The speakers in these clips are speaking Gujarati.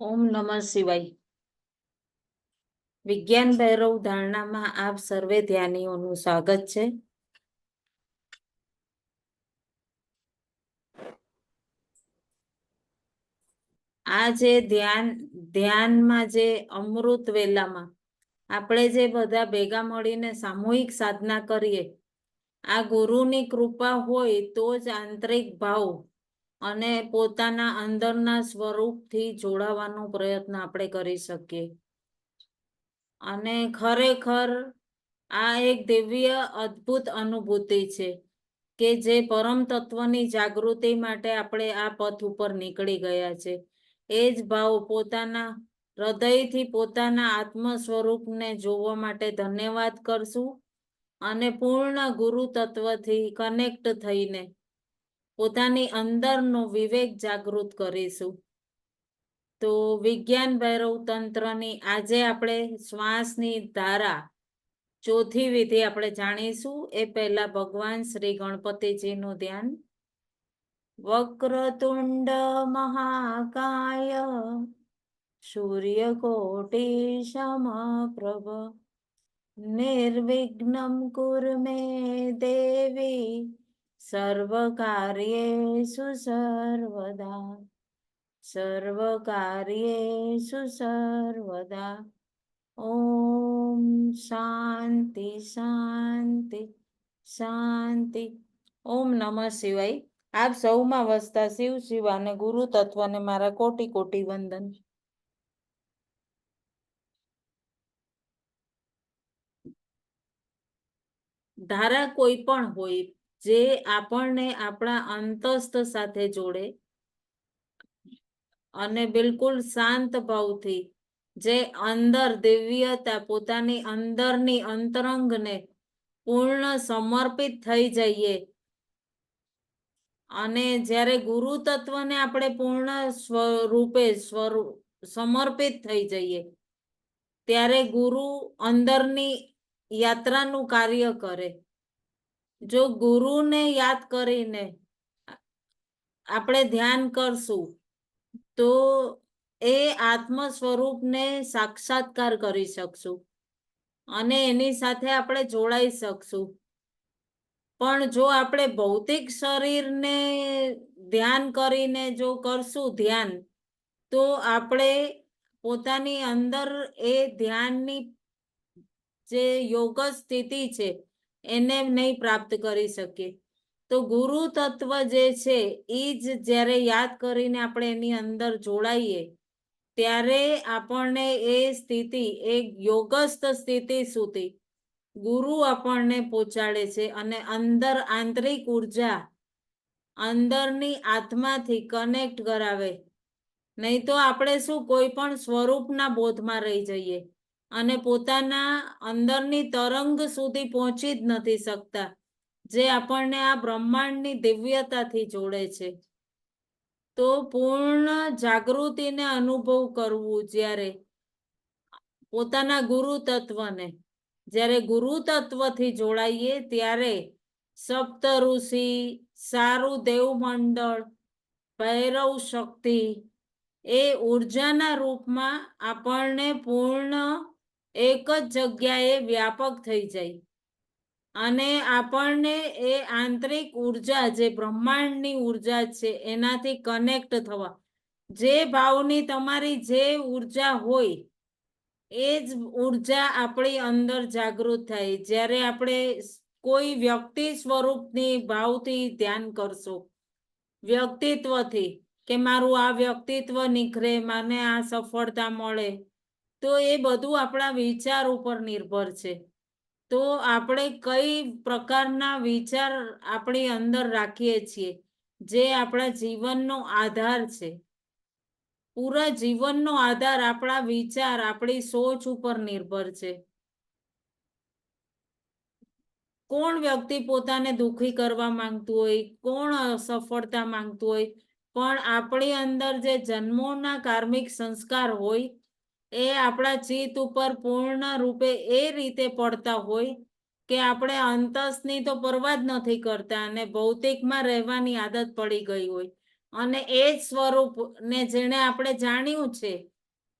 ઓમ નમઃ શિવાય. વિજ્ઞાન ભૈરવ ધારણામાં આપ સર્વે ધ્યાનીઓનું સ્વાગત છે. આ જે ધ્યાનમાં જે અમૃત વેલામાં આપણે જે બધા ભેગા મળીને સામૂહિક સાધના કરીએ, આ ગુરુની કૃપા હોય તો જ આંતરિક ભાવ અને પોતાના અંદરના સ્વરૂપથી જોડાવાનો પ્રયત્ન આપણે કરી શકીએ. અને ખરેખર આ એક દિવ્ય અદ્ભુત અનુભૂતિ છે કે જે પરમ તત્વની જાગૃતિ માટે આપણે આ પથ ઉપર નીકળી ગયા છે. એ જ ભાવ પોતાના હૃદયથી પોતાના આત્મ સ્વરૂપને જોવા માટે ધન્યવાદ કરશું અને પૂર્ણ ગુરુ તત્વથી કનેક્ટ થઈને પોતાની અંદરનો વિવેક જાગૃત કરીશું. તો વિજ્ઞાન ભૈરવ તંત્રની આજે આપણે શ્વાસની ધારા ચોથી વિધિ આપણે જાણીશું. એ પહેલા ભગવાન શ્રી ગણપતિજીનું ધ્યાન. વક્રતુંડ મહાકાય સૂર્યકોટિ સમપ્રભ નિર્વિઘ્નમ કુરુ મે દેવી સર્વકાર્યેષુ સર્વદા સર્વકાર્યેષુ સર્વદા. ઓમ શાંતિ શાંતિ શાંતિ. ઓમ નમઃ શિવાય. આપ સૌમાં વસતા શિવ શિવ અને ગુરુ તત્વને મારા કોટી કોટી વંદન. ધારા કોઈ પણ હોય જે આપણને આપણા અંતસ્થ સાથે જોડે અને બિલકુલ શાંત ભાવથી જે અંદર દિવ્યતા પોતાની અંદરની અંતરંગને પૂર્ણ સમર્પિત થઈ જઈએ અને જ્યારે ગુરુ તત્વને આપણે પૂર્ણ સ્વરૂપે સમર્પિત થઈ જઈએ ત્યારે ગુરુ અંદરની યાત્રાનું કાર્ય કરે. જો ગુરુને યાદ કરીને આપણે ધ્યાન કરશું તો એ આત્મ સ્વરૂપને સાક્ષાત્કાર કરી શકશું અને એની સાથે આપણે જોડાઈ શકશું. પણ જો આપણે ભૌતિક શરીરને ધ્યાન કરીને જો કરશું ધ્યાન, તો આપણે પોતાની અંદર એ ધ્યાનની જે યોગ સ્થિતિ છે એને નહીં પ્રાપ્ત કરી શકીએ. તો ગુરુ તત્વ જે છે એ જ જ્યારે યાદ કરીને આપણે એની અંદર જોડાઈએ ત્યારે આપણને એ સ્થિતિ, એક યોગસ્થ સ્થિતિ સુધી ગુરુ આપણને પહોંચાડે છે અને અંદર આંતરિક ઉર્જા અંદરની આત્માથી કનેક્ટ કરાવે. નહીં તો આપણે શું કોઈ પણ સ્વરૂપના બોધમાં રહી જઈએ અને પોતાના અંદરની તરંગ સુધી પહોંચી જ નથી શકતા જે આપણને આ બ્રહ્માંડની દિવ્યતાથી જોડે છે. તો પૂર્ણ જાગૃતિને અનુભવ કરવું જ્યારે પોતાના ગુરુ તત્વને, જ્યારે ગુરુ તત્વથી જોડાઈએ ત્યારે સપ્ત ઋષિ, સારું દેવમંડળ, ભૈરવ શક્તિ એ ઉર્જાના રૂપમાં આપણને પૂર્ણ એક જ જગ્યાએ વ્યાપક થઈ જાય અને આપણને એ આંતરિક ઉર્જા જે બ્રહ્માંડની ઉર્જા છે એનાથી કનેક્ટ થવા, જે ભાવની તમારી જે ઉર્જા હોય એ જ ઉર્જા આપણી અંદર જાગૃત થાય. જ્યારે આપણે કોઈ વ્યક્તિ સ્વરૂપની ભાવથી ધ્યાન કરશો, વ્યક્તિત્વથી કે મારું આ વ્યક્તિત્વ નિખરે, મને આ સફળતા મળે, તો એ બધું આપણા વિચાર ઉપર નિર્ભર છે. તો આપણે કઈ પ્રકારના વિચાર આપણી અંદર રાખીએ છીએ જે આપણા જીવનનો આધાર છે. પૂરા જીવનનો આધાર આપણા વિચાર, આપણી સોચ ઉપર નિર્ભર છે. કોણ વ્યક્તિ પોતાને દુઃખી કરવા માંગતું હોય, કોણ સફળતા માંગતું હોય, પણ આપણી અંદર જે જન્મોના કાર્મિક સંસ્કાર હોય એ આપણા ચિત્ત ઉપર પૂર્ણ રૂપે એ રીતે પડતા હોય કે આપણે અંતસની તો પરવા જ નથી કરતા અને ભૌતિકમાં રહેવાની આદત પડી ગઈ હોય અને એ જ સ્વરૂપ ને જેને આપણે જાણ્યું છે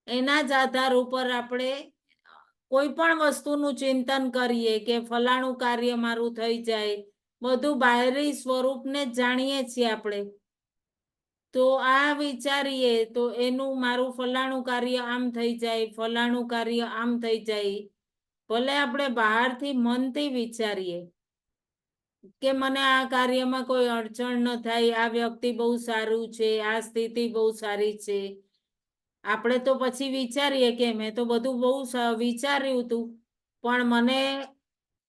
એના જ આધાર ઉપર આપણે કોઈ પણ વસ્તુનું ચિંતન કરીએ કે ફલાણું કાર્ય મારું થઈ જાય, બધું બાહ્ય સ્વરૂપને જ જાણીએ છીએ આપણે. તો આ વિચારીએ તો એનું મારું ફલાણું કાર્ય આમ થઈ જાય, ફલાણું કાર્ય આમ થઈ જાય. ભલે આપણે બહારથી મનથી વિચારીએ કે મને આ કાર્યમાં કોઈ અડચણ ન થાય, આ વ્યક્તિ બહુ સારું છે, આ સ્થિતિ બહુ સારી છે. આપણે તો પછી વિચારીએ કે મેં તો બધું બહુ વિચાર્યું હતું, પણ મને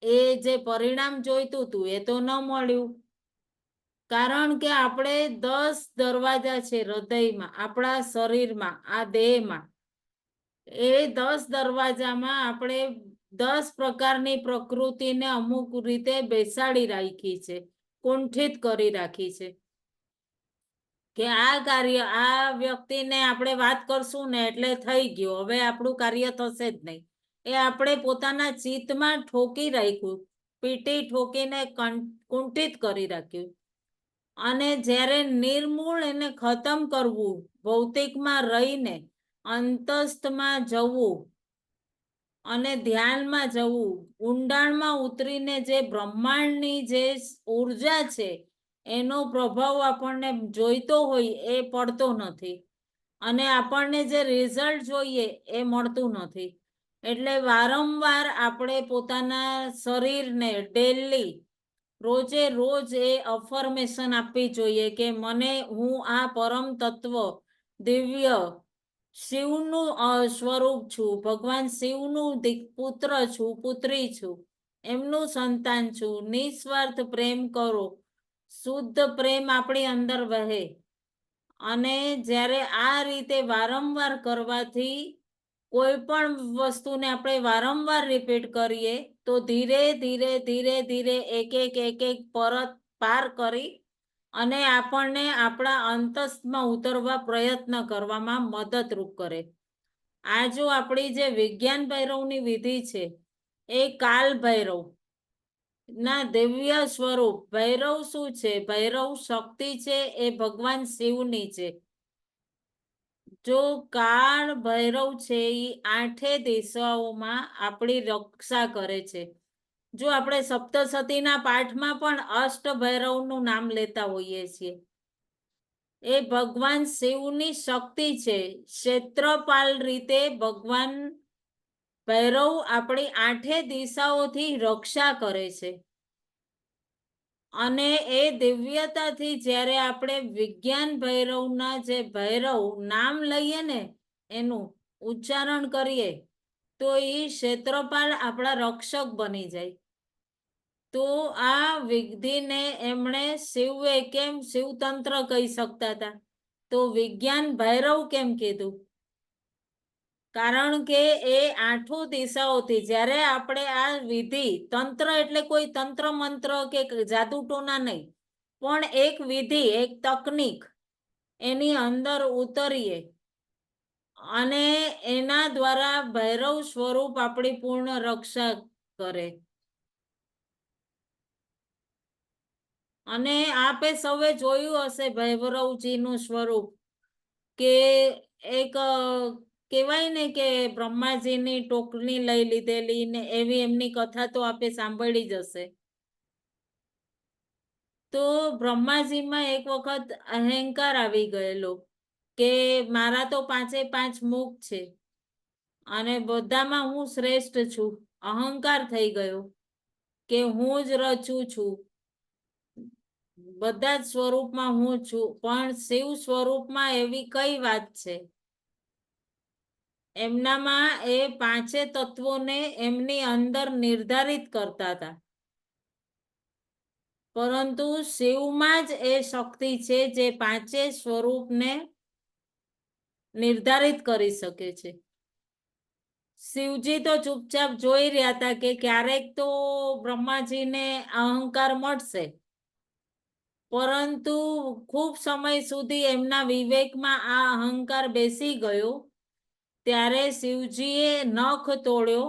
એ જે પરિણામ જોઈતું હતું એ તો ન મળ્યું. કારણ કે આપણે 10 દરવાજા છે હૃદયમાં, આપણા શરીરમાં, આ દેહમાં. એ 10 દરવાજામાં આપણે 10 પ્રકારની પ્રકૃતિને અમુક રીતે બેસાડી રાખી છે, કુંઠિત કરી રાખી છે કે આ કાર્ય, આ વ્યક્તિને આપણે વાત કરશું ને એટલે થઈ ગયું, હવે આપણું કાર્ય થશે જ નહીં. એ આપણે પોતાના ચિત્તમાં ઠોકી રાખ્યું, પીટી ઠોકીને કુંઠિત કરી રાખ્યું. અને જ્યારે નિર્મૂળ એને ખતમ કરવું, ભૌતિકમાં રહીને અંતસ્થમાં જવું અને ધ્યાનમાં જવું, ઊંડાણમાં ઉતરીને જે બ્રહ્માંડની જે ઉર્જા છે એનો પ્રભાવ આપણને જોઈતો હોય એ પડતો નથી, અને આપણને જે રિઝલ્ટ જોઈએ એ મળતું નથી. એટલે વારંવાર આપણે પોતાના શરીરને ડેલી રોજે રોજ એ અફર્મેશન આપવી જોઈએ કે મને, હું આ પરમ તત્વ દિવ્ય શિવનું સ્વરૂપ છું, ભગવાન શિવનું પુત્ર છું, પુત્રી છું, એમનું સંતાન છું. નિસ્વાર્થ પ્રેમ કરો, શુદ્ધ પ્રેમ આપણી અંદર વહે. અને જ્યારે આ રીતે વારંવાર કરવાથી કોઈ પણ વસ્તુને આપણે વારંવાર રિપીટ કરીએ તો ધીરે ધીરે ધીરે ધીરે એક એક પરત પાર કરી અને આપણને આપણા અંતસ્થમાં ઉતરવા પ્રયત્ન કરવામાં મદદરૂપ કરે. આ જો આપણી જે વિજ્ઞાન ભૈરવની વિધિ છે એ કાલ ભૈરવ ના દિવ્ય સ્વરૂપ. ભૈરવ શું છે? ભૈરવ શક્તિ છે, એ ભગવાન શિવની છે. જો કાળ ભૈરવ છે એ 8 દિશાઓમાં આપણી રક્ષા કરે છે. જો આપણે સપ્તસતીના પાઠમાં પણ અષ્ટ ભૈરવનું નામ લેતા હોઈએ છીએ. એ ભગવાન શિવની શક્તિ છે. ક્ષેત્રપાલ રીતે ભગવાન ભૈરવ આપણી 8 દિશાઓથી રક્ષા કરે છે. અને એ દિવ્યતાથી જ્યારે આપણે વિજ્ઞાન ભૈરવના જે ભૈરવ નામ લઈએ ને, એનું ઉચ્ચારણ કરીએ તો એ ક્ષેત્રપાલ આપણા રક્ષક બની જાય. તો આ વિધિને એમણે શિવે કેમ શિવતંત્ર કહી શકતા હતા, તો વિજ્ઞાન ભૈરવ કેમ કીધું? કારણ કે એ 8 દિશાઓથી જ્યારે આપણે આ વિધિ, તંત્ર એટલે કોઈ તંત્ર મંત્ર કે જાદુ ટોના નહીં, પણ એક વિધિ, એક તકનીક એની અંદર ઉતરીએ અને એના દ્વારા ભૈરવ સ્વરૂપ આપણી પૂર્ણ રક્ષા કરે. અને આપે સૌએ જોયું હશે ભૈરવજીનું સ્વરૂપ કે એક કહેવાય ને કે બ્રહ્માજીની ટોકની લઈ લીધેલી ને એવી એમની કથા તો આપે સાંભળી જ હશે. તો બ્રહ્માજીમાં એક વખત અહંકાર આવી ગયેલો કે મારા તો 5 મુખ છે અને બધામાં હું શ્રેષ્ઠ છું. અહંકાર થઈ ગયો કે હું જ રચું છું, બધા જ સ્વરૂપમાં હું છું. પણ શિવ સ્વરૂપમાં એવી કઈ વાત છે? એમનામાં એ 5 તત્વોને એમની અંદર નિર્ધારિત કરતા હતા. પરંતુ શિવમાં જ એ શક્તિ છે જે 5 સ્વરૂપને નિર્ધારિત કરી શકે છે. શિવજી તો ચૂપચાપ જોઈ રહ્યા હતા કે ક્યારેક તો બ્રહ્માજીને અહંકાર મળશે, પરંતુ ખૂબ સમય સુધી એમના વિવેકમાં આ અહંકાર બેસી ગયો. ત્યારે શિવજીએ નખ તોડ્યો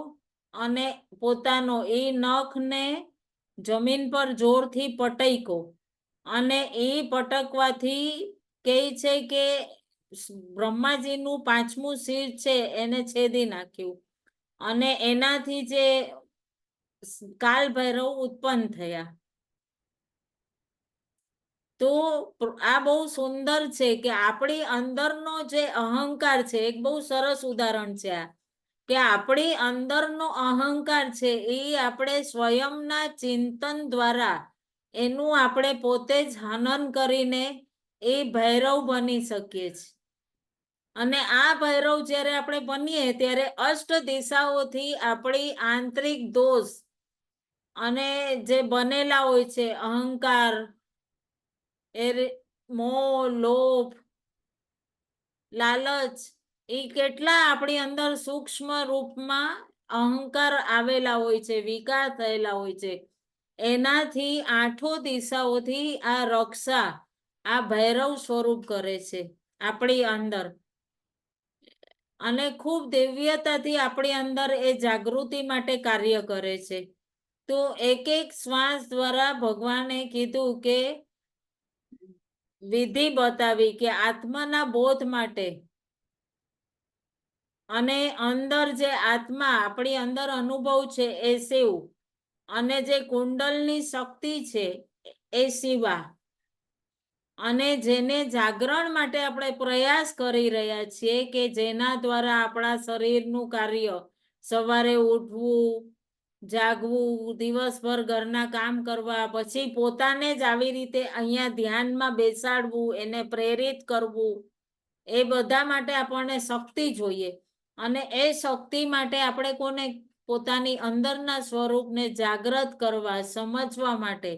અને પોતાનો એ નખને જમીન પર જોરથી પટક્યો, અને એ પટકવાથી કહે છે કે બ્રહ્માજીનું 5મું શિર છે એને છેદી નાખ્યું અને એનાથી જે કાલ ભૈરવ ઉત્પન્ન થયા. તો આ બહુ સુંદર છે કે આપણી અંદરનો જે અહંકાર છે, એક બહુ સરસ ઉદાહરણ છે આ, કે આપણી અંદરનો અહંકાર છે એ આપણે સ્વયંના ચિંતન દ્વારા એનું આપણે પોતે જ હનન કરીને એ ભૈરવ બની શકીએ છીએ. અને આ ભૈરવ જ્યારે આપણે બનીએ ત્યારે અષ્ટ દિશાઓથી આપણી આંતરિક દોષ અને જે બનેલા હોય છે અહંકાર, મોહ, લોભ, લાલચ, એ કેટલા આપણી અંદર સૂક્ષ્મ રૂપમાં અહંકાર આવેલા હોય છે, વિકાર થયેલા હોય છે. એનાથી 8 દિશાઓથી આ રક્ષા આ ભૈરવ સ્વરૂપ કરે છે આપણી અંદર, અને ખૂબ દિવ્યતાથી આપણી અંદર એ જાગૃતિ માટે કાર્ય કરે છે. તો એક એક શ્વાસ દ્વારા ભગવાને કીધું કે વિધિ બતાવી કે આત્માના બોધ માટે, અને અંદર જે આત્મા આપણી અંદર અનુભવ છે એ શિવ, અને જે કુંડલની શક્તિ છે એ શિવા, અને જેને જાગરણ માટે આપણે પ્રયાસ કરી રહ્યા છીએ કે જેના દ્વારા આપણા શરીરનું કાર્ય, સવારે ઉઠવું, જાગવું, દિવસભર ઘરના કામ કરવા, પછી પોતાને જ આવી રીતે અહીંયા ધ્યાનમાં બેસાડવું, એને પ્રેરિત કરવું, એ બધા માટે આપણને શક્તિ જોઈએ. અને એ શક્તિ માટે આપણે કોને પોતાની અંદરના સ્વરૂપને જાગૃત કરવા, સમજવા માટે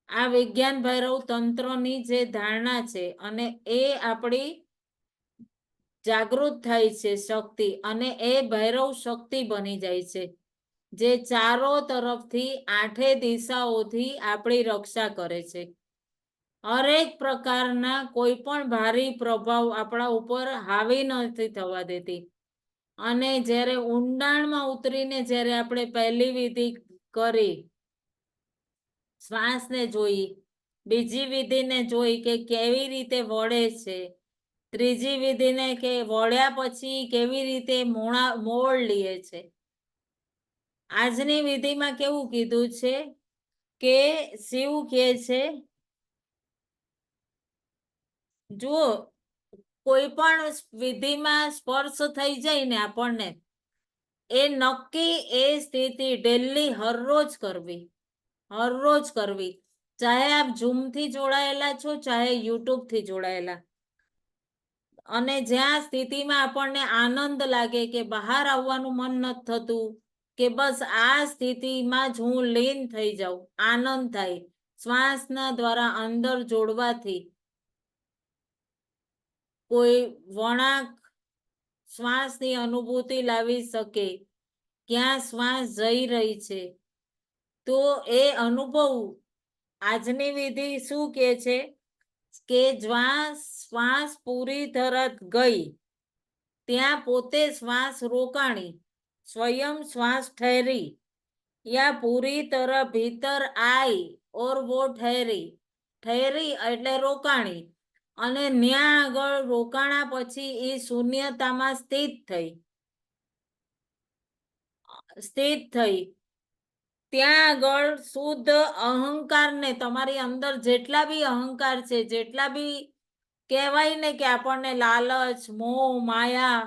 આ વિજ્ઞાન ભૈરવ તંત્રની જે ધારણા છે, અને એ આપણી જાગૃત થાય છે શક્તિ, અને એ ભૈરવ શક્તિ બની જાય છે જે ચારો તરફથી 8 દિશાઓથી આપણી રક્ષા કરે છે. હરેક પ્રકારના કોઈ પણ ભારી પ્રભાવ આપણા ઉપર હાવી નથી થવા દેતી. અને જ્યારે ઊંડાણમાં ઉતરીને જ્યારે આપણે પહેલી વિધિ કરી, શ્વાસને જોઈ, બીજી વિધિને જોઈ કે કેવી રીતે વળે છે, ત્રીજી વિધિને કે વળ્યા પછી કેવી રીતે મોળ લે છે. આજની વિધિમાં કેવું કીધું છે કે શિવ કહે છે, જુઓ કોઈ પણ વિધિમાં સ્પર્શ થઈ જાય ને આપણને, એ નક્કી એ સ્થિતિ ડેલી હરરોજ કરવી, હરરોજ કરવી. ચાહે આપ ઝૂમથી જોડાયેલા છો, ચાહે યુટ્યુબથી જોડાયેલા, અને જ્યાં સ્થિતિમાં આપણને આનંદ લાગે કે બહાર આવવાનું મન નથી થતું, કે બસ આ સ્થિતિમાં જ હું લીન થઈ જાઉં, આનંદ થાય. શ્વાસના દ્વારા અંદર જોડવાથી કોઈ વળાંક શ્વાસની અનુભૂતિ લાવી શકે, ક્યાં શ્વાસ જઈ રહી છે, તો એ અનુભવ આજની વિધિ શું કે છે કે શ્વાસ પૂરી તરત ગઈ ત્યાં પોતે શ્વાસ રોકાણી, स्वयं श्वास ठहरी, या पूरी तरह भीतर आई और वो ठहरी, ठहरी એટલે રોકાણી, અને ન્યા આગળ રોકાણા પછી એ શૂન્યતામાં સ્થિત થઈ. ત્યાં આગળ શુદ્ધ અહંકારને, તમારી અંદર જેટલા બી અહંકાર છે, જેટલા બી કહેવાય ને કે આપણને લાલચ, મોહ, માયા,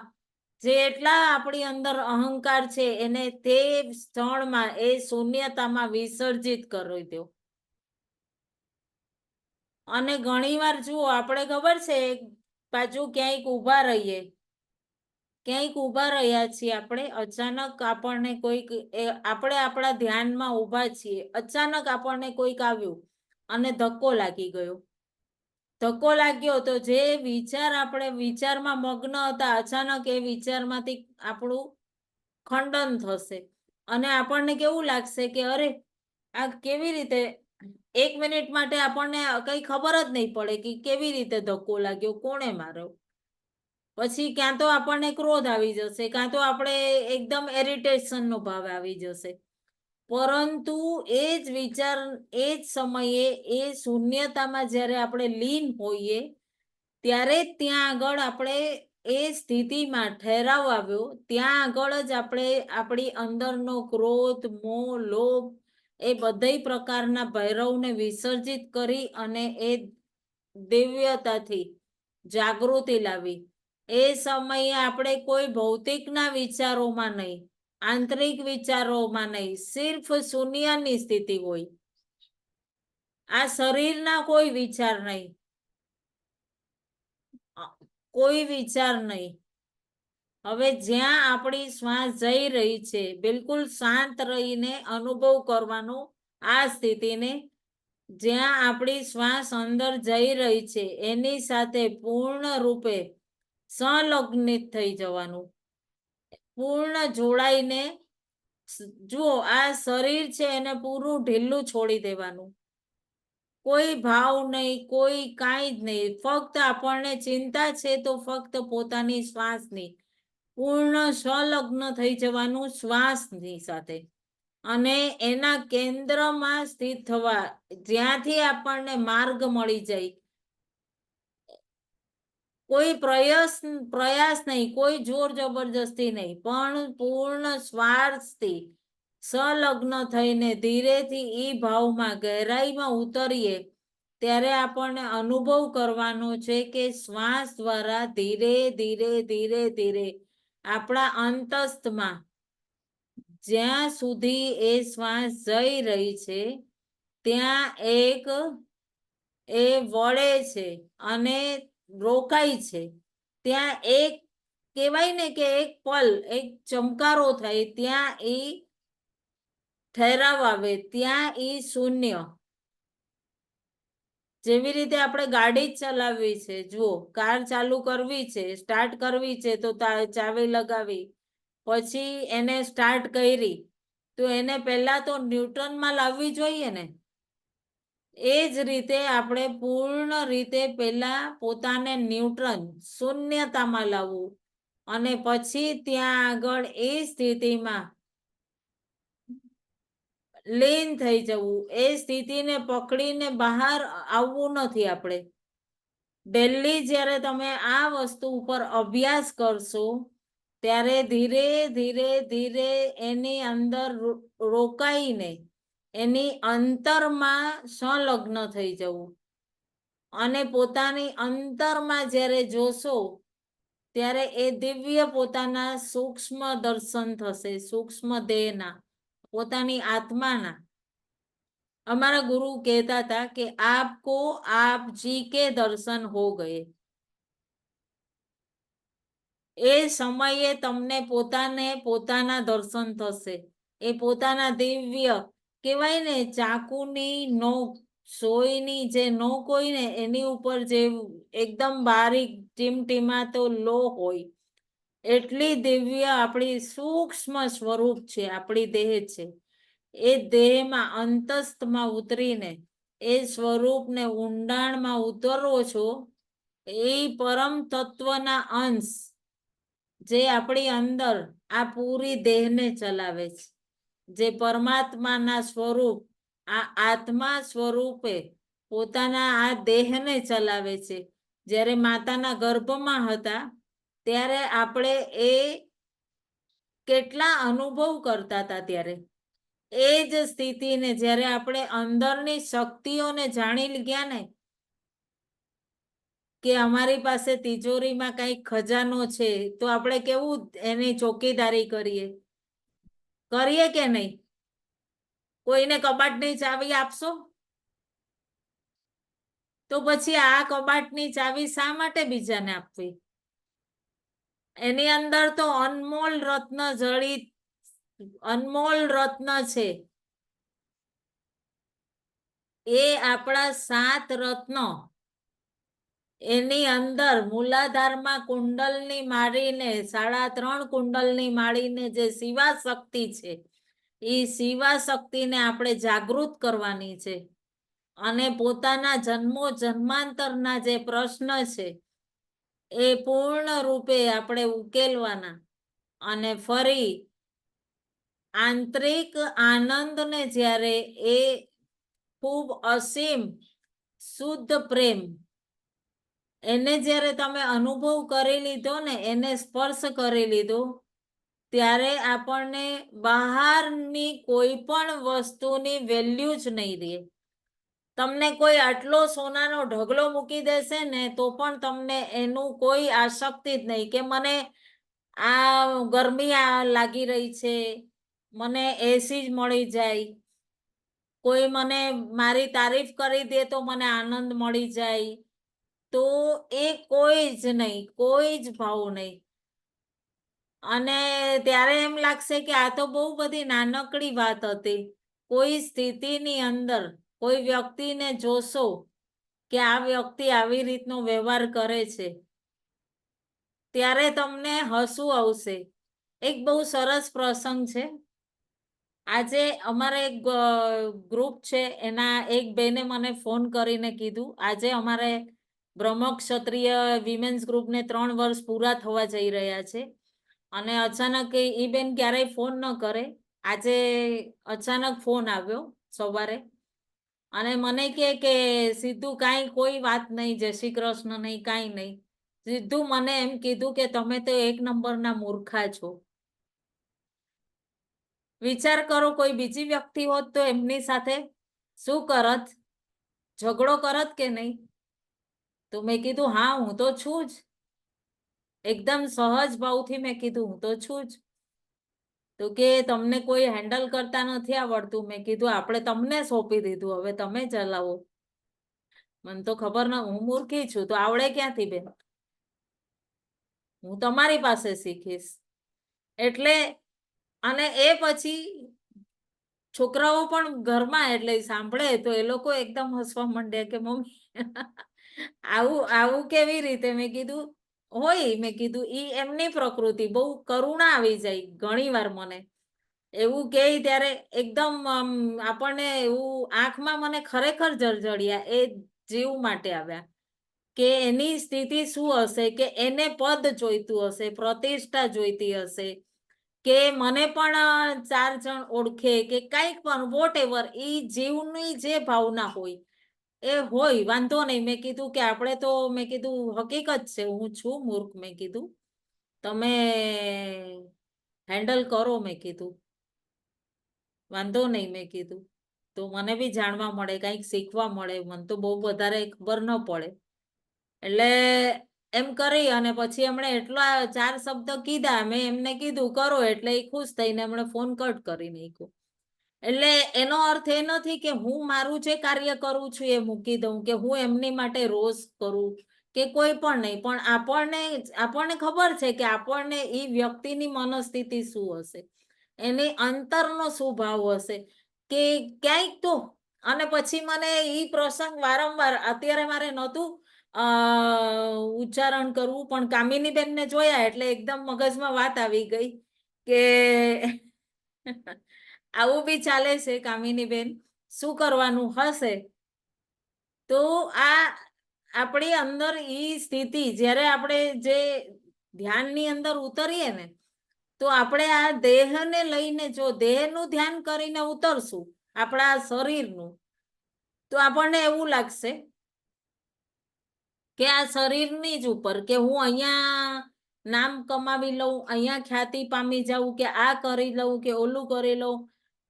જેટલા આપણી અંદર અહંકાર છે એને તે ક્ષણમાં એ શૂન્યતામાં વિસર્જિત કરી દો. અને ઘણીવાર જુઓ આપણે ખબર છે બાજુ ક્યાંક ઊભા રહીએ, ક્યાંક ઊભા રહ્યા છીએ આપણે, અચાનક આપણને કોઈક આપણે આપણા ધ્યાનમાં ઊભા છીએ, અચાનક આપણને કોઈક આવ્યું અને ધક્કો લાગી ગયો. ધક્કો લાગ્યો તો જે વિચાર આપણે વિચારમાં મગ્ન હતા, અચાનક એ વિચારમાંથી આપણું ખંડન થશે, અને આપણને કેવું લાગશે કે અરે આ કેવી રીતે, 1 મિનિટ માટે આપણને કઈ ખબર જ નહીં પડે કે કેવી રીતે ધક્કો લાગ્યો, કોણે માર્યો. પછી ક્યાં તો આપણને ક્રોધ આવી જશે, કાં તો આપણે એકદમ ઇરિટેશનનો ભાવ આવી જશે. પરંતુ એ જ વિચાર એ જ સમયે એ શૂન્યતામાં જ્યારે આપણે લીન હોઈએ ત્યારે ત્યાં આગળ આપણે એ સ્થિતિમાં ઠેરાવ આવ્યો, ત્યાં આગળ જ આપણે આપણી અંદરનો ક્રોધ, મોહ, લોભ એ બધા પ્રકારના ભૈરવને વિસર્જિત કરી અને એ દિવ્યતાથી જાગૃતિ લાવી. એ સમયે આપણે કોઈ ભૌતિકના વિચારોમાં નહીં, આંતરિક વિચારોમાં નહીં, સિર્ફ શૂન્યની સ્થિતિ હોય. આ શરીરના કોઈ વિચાર નહીં, કોઈ વિચાર નહીં. હવે જ્યાં આપણી શ્વાસ જઈ રહી છે, બિલકુલ શાંત રહીને અનુભવ કરવાનો આ સ્થિતિને. જ્યાં આપણી શ્વાસ અંદર જઈ રહી છે એની સાથે પૂર્ણ રૂપે સંલગ્નિત થઈ જવાનું, પૂર્ણ જોડાઈને. જુઓ, આ શરીર છે એને પૂરું ઢીલું છોડી દેવાનું, કોઈ ભાવ નહીં, કોઈ કાંઈ જ નહીં. ફક્ત આપણને ચિંતા છે તો ફક્ત પોતાની શ્વાસની પૂર્ણ સંલગ્ન થઈ જવાનું શ્વાસની સાથે, અને એના કેન્દ્રમાં સ્થિત થવા, જ્યાંથી આપણને માર્ગ મળી જાય. કોઈ પ્રયાસ નહીં, કોઈ જોર જબરજસ્તી નહીં, પણ પૂર્ણ શ્વાસથી સંલગ્ન થઈને ધીરેથી ઈ ભાવમાં ગહેરાઈમાં ઉતરીએ. ત્યારે આપણને અનુભવ કરવાનો છે કે શ્વાસ દ્વારા ધીરે ધીરે ધીરે ધીરે આપણા અંતસ્થમાં જ્યાં સુધી એ શ્વાસ જઈ રહી છે ત્યાં એક એ વળે છે અને રોકાય છે. ત્યાં એક કહેવાય ને કે એક પલ, એક ચમકારો થાય, ત્યાં એ ઠેરાવ આવે, ત્યાં એ શૂન્ય. જેવી રીતે આપણે ગાડી જ ચલાવવી છે, જુઓ, કાર ચાલુ કરવી છે, સ્ટાર્ટ કરવી છે તો ચાવી લગાવી, પછી એને સ્ટાર્ટ કરી તો એને પહેલા તો ન્યુટ્રનમાં લાવવી જોઈએ ને. એ જ રીતે આપણે પૂર્ણ રીતે પહેલા પોતાને ન્યુટ્રન, શૂન્યતામાં લાવવું, અને પછી ત્યાં આગળ એ સ્થિતિમાં લીન થઈ જવું. એ સ્થિતિને પકડીને બહાર આવવું નથી. આપણે ડેલી જ્યારે તમે આ વસ્તુ ઉપર અભ્યાસ કરશો ત્યારે ધીરે ધીરે ધીરે એની અંદર રોકાઈને એની અંતરમાં સંલગ્ન થઈ જવું, અને પોતાની અંતરમાં જ્યારે જોશો ત્યારે એ દિવ્ય પોતાના સૂક્ષ્મ દર્શન થશે, સૂક્ષ્મ દેહના, પોતાની આત્માના. અમારા ગુરુ કહેતા હતા કે આપકો આપ જી કે દર્શન હો ગયે. એ સમયે તમને પોતાને પોતાના દર્શન થશે. એ પોતાના દિવ્ય, કહેવાય ને ચાકુની નોક, સોયની જે નોક હોય ને એની ઉપર જે એકદમ બારીક ટીમટીમાતો લો હોય, એટલી દિવ્ય આપણી સૂક્ષ્મ સ્વરૂપ છે, આપણી દેહ છે. એ દેહમાં અંતસ્થમાં ઉતરીને એ સ્વરૂપને ઊંડાણમાં ઉતરવો છો. એ પરમ તત્વના અંશ જે આપણી અંદર આ પૂરી દેહને ચલાવે છે, જે પરમાત્માના સ્વરૂપ, આ આત્મા સ્વરૂપે પોતાના આ દેહને ચલાવે છે. જ્યારે માતાના ગર્ભમાં હતા ત્યારે આપણે એ કેટલા અનુભવ કરતા હતા. ત્યારે એ જ સ્થિતિને જ્યારે આપણે અંદરની શક્તિઓને જાણી ગયા ને કે અમારી પાસે તિજોરીમાં કઈક ખજાનો છે, તો આપણે કેવું એની ચોકીદારી કરીએ કે નહીં? કોઈને કબાટની ચાવી આપશો તો પછી આ કબાટની ચાવી શા માટે બીજાને આપવી? એની અંદર તો અનમોલ રત્ન જડિત, અનમોલ રત્ન છે. એ આપણા 7 રત્નો એની અંદર મૂલાધારમાં કુંડલની માળીને 3.5 કુંડલની માળીને જે શિવા શક્તિ છે, એ શિવા શક્તિને આપણે જાગૃત કરવાની છે, અને પોતાના જન્મો જન્માંતરના જે પ્રશ્ન છે એ પૂર્ણ રૂપે આપણે ઉકેલવાના, અને ફરી આંતરિક આનંદને જ્યારે એ ખૂબ અસીમ શુદ્ધ પ્રેમ એને જ્યારે તમે અનુભવ કરી લીધો ને, એને સ્પર્શ કરી લીધો, ત્યારે આપણને બહારની કોઈ પણ વસ્તુની વેલ્યુ જ નહીં રહે. તમને કોઈ આટલો સોનાનો ઢગલો મૂકી દેશે ને તો પણ તમને એનું કોઈ આસક્તિ જ નહીં કે મને આ ગરમી લાગી રહી છે, મને એસી જ મળી જાય, કોઈ મને મારી તારીફ કરી દે તો મને આનંદ મળી જાય, તો એ કોઈ જ નહીં, કોઈ જ ભાવ નહીં. અને ત્યારે એમ લાગશે કે આ તો બહુ બધી નાનકડી વાત હતી. કોઈ સ્થિતિની અંદર કોઈ વ્યક્તિને જોશો કે આ વ્યક્તિ આવી રીતનો વ્યવહાર કરે છે, ત્યારે તમને હસવું આવશે. એક બહુ સરસ પ્રસંગ છે. આજે અમારે એક ગ્રુપ છે, એના એક બેને મને ફોન કરીને કીધું, આજે અમારે બ્રહ્મક્ષત્રિય વિમેન્સ ગ્રુપને 3 વર્ષ પૂરા થવા જઈ રહ્યા છે. અને અચાનક એ બેન ક્યારેય ફોન ન કરે, આજે અચાનક ફોન આવ્યો સવારે અને મને કે સીધું કાંઈ કોઈ વાત નહીં, જય શ્રી કૃષ્ણ નહીં, કાંઈ નહીં, સીધું મને એમ કીધું કે તમે તો 1 નંબરના મૂર્ખા છો. વિચાર કરો, કોઈ બીજી વ્યક્તિ હોત તો એમની સાથે શું કરત? ઝઘડો કરત કે નહીં? તો મેં કીધું હા, હું તો છું જ. એકદમ સહજ ભાવથી મેં કીધું હું તો છું જ. તો કે તમને કોઈ હેન્ડલ કરતા નથી આવડતું. મેં કીધું આપણે તમને સોંપી દીધું, હવે તમે ચલાવો. મને તો ખબર ન, હું મૂર્ખી છું તો આવડે ક્યાંથી બેન? હું તમારી પાસે શીખીશ. એટલે અને એ પછી છોકરાઓ પણ ઘરમાં એટલે સાંભળે તો એ લોકો એકદમ હસવા માંડ્યા કે મમ્મી આવું આવું કેવી રીતે? મેં કીધું હોય, મેં કીધું ઈ એમની પ્રકૃતિ, બહુ કરુણા આવી જાય ઘણી વાર મને એવું કે ત્યારે એકદમ આપણને એવું આંખમાં મને ખરેખર જળજળિયા એ જીવ માટે આવ્યા કે એની સ્થિતિ શું હશે, કે એને પદ જોઈતું હશે, પ્રતિષ્ઠા જોઈતી હશે, કે મને પણ 4 જણ ઓળખે કે કંઈક પણ વોટ એવર, ઈ જીવની જે ભાવના હોય એ હોય, વાંધો નહીં. મેં કીધું કે આપણે તો, મેં કીધું હકીકત છે, હું છું મૂર્ખ, મેં કીધું તમે હેન્ડલ કરો, મેં કીધું વાંધો નહીં, મેં કીધું તો મને બી જાણવા મળે, કંઈક શીખવા મળે, મને તો બહુ વધારે ખબર ન પડે. એટલે એમ કરી અને પછી એમણે એટલા 4 શબ્દ કીધા, મેં એમને કીધું કરો, એટલે એ ખુશ થઈને એમણે ફોન કટ કરી નાખ્યો. એટલે એનો અર્થ એ નથી કે હું મારું જે કાર્ય કરું છું એ મૂકી દઉં, કે હું એમની માટે રોષ કરું કે કોઈ પણ નહીં, પણ આપણને ખબર છે કે આપણને એ વ્યક્તિની મનસ્થિતિ શું હશે, એની અંતરનો શું ભાવ હશે, કે ક્યાંક તો. અને પછી મને ઈ પ્રસંગ વારંવાર, અત્યારે મારે નહોતું ઉચ્ચારણ કરવું, પણ કામિનીબેનને જોયા એટલે એકદમ મગજમાં વાત આવી ગઈ કે આવું બી ચાલે છે કામિનીબેન, શું કરવાનું હશે? તો આ આપણી અંદર ઈ સ્થિતિ જ્યારે આપણે જે ધ્યાનની અંદર ઉતરીએ ને, તો આપણે આ દેહને લઈને, જો દેહનું ધ્યાન કરીને ઉતરશું, આપણા શરીરનું, તો આપણને એવું લાગશે કે આ શરીરની જ ઉપર, કે હું અહીંયા નામ કમાવી લઉં, અહીંયા ખ્યાતિ પામી જાઉં, કે આ કરી લઉં, કે ઓલું કરી લઉં.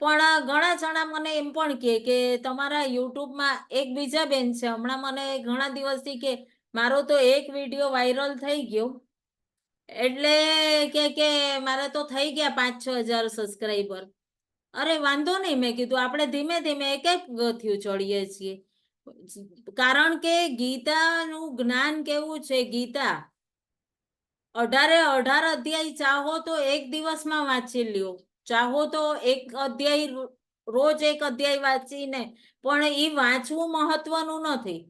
પણ ઘણા જણા મને એમ પણ કે તમારા યુટ્યુબમાં એક બીજા બેન છે, હમણાં મને ઘણા દિવસથી કે મારો તો એક વિડીયો વાયરલ થઈ ગયો, એટલે કે મારે તો થઈ ગયા 5-6 હજાર સબસ્ક્રાઈબર. અરે વાંધો નહીં, મેં કીધું આપણે ધીમે ધીમે એક એક ગથિયું ચડીએ છીએ. કારણ કે ગીતાનું જ્ઞાન કેવું છે, ગીતા 18 અધ્યાય ચાહો તો એક દિવસમાં વાંચી લ્યો, ચાહો તો એક અધ્યાય રોજ એક અધ્યાય વાંચીને, પણ એ વાંચવું મહત્વનું નથી.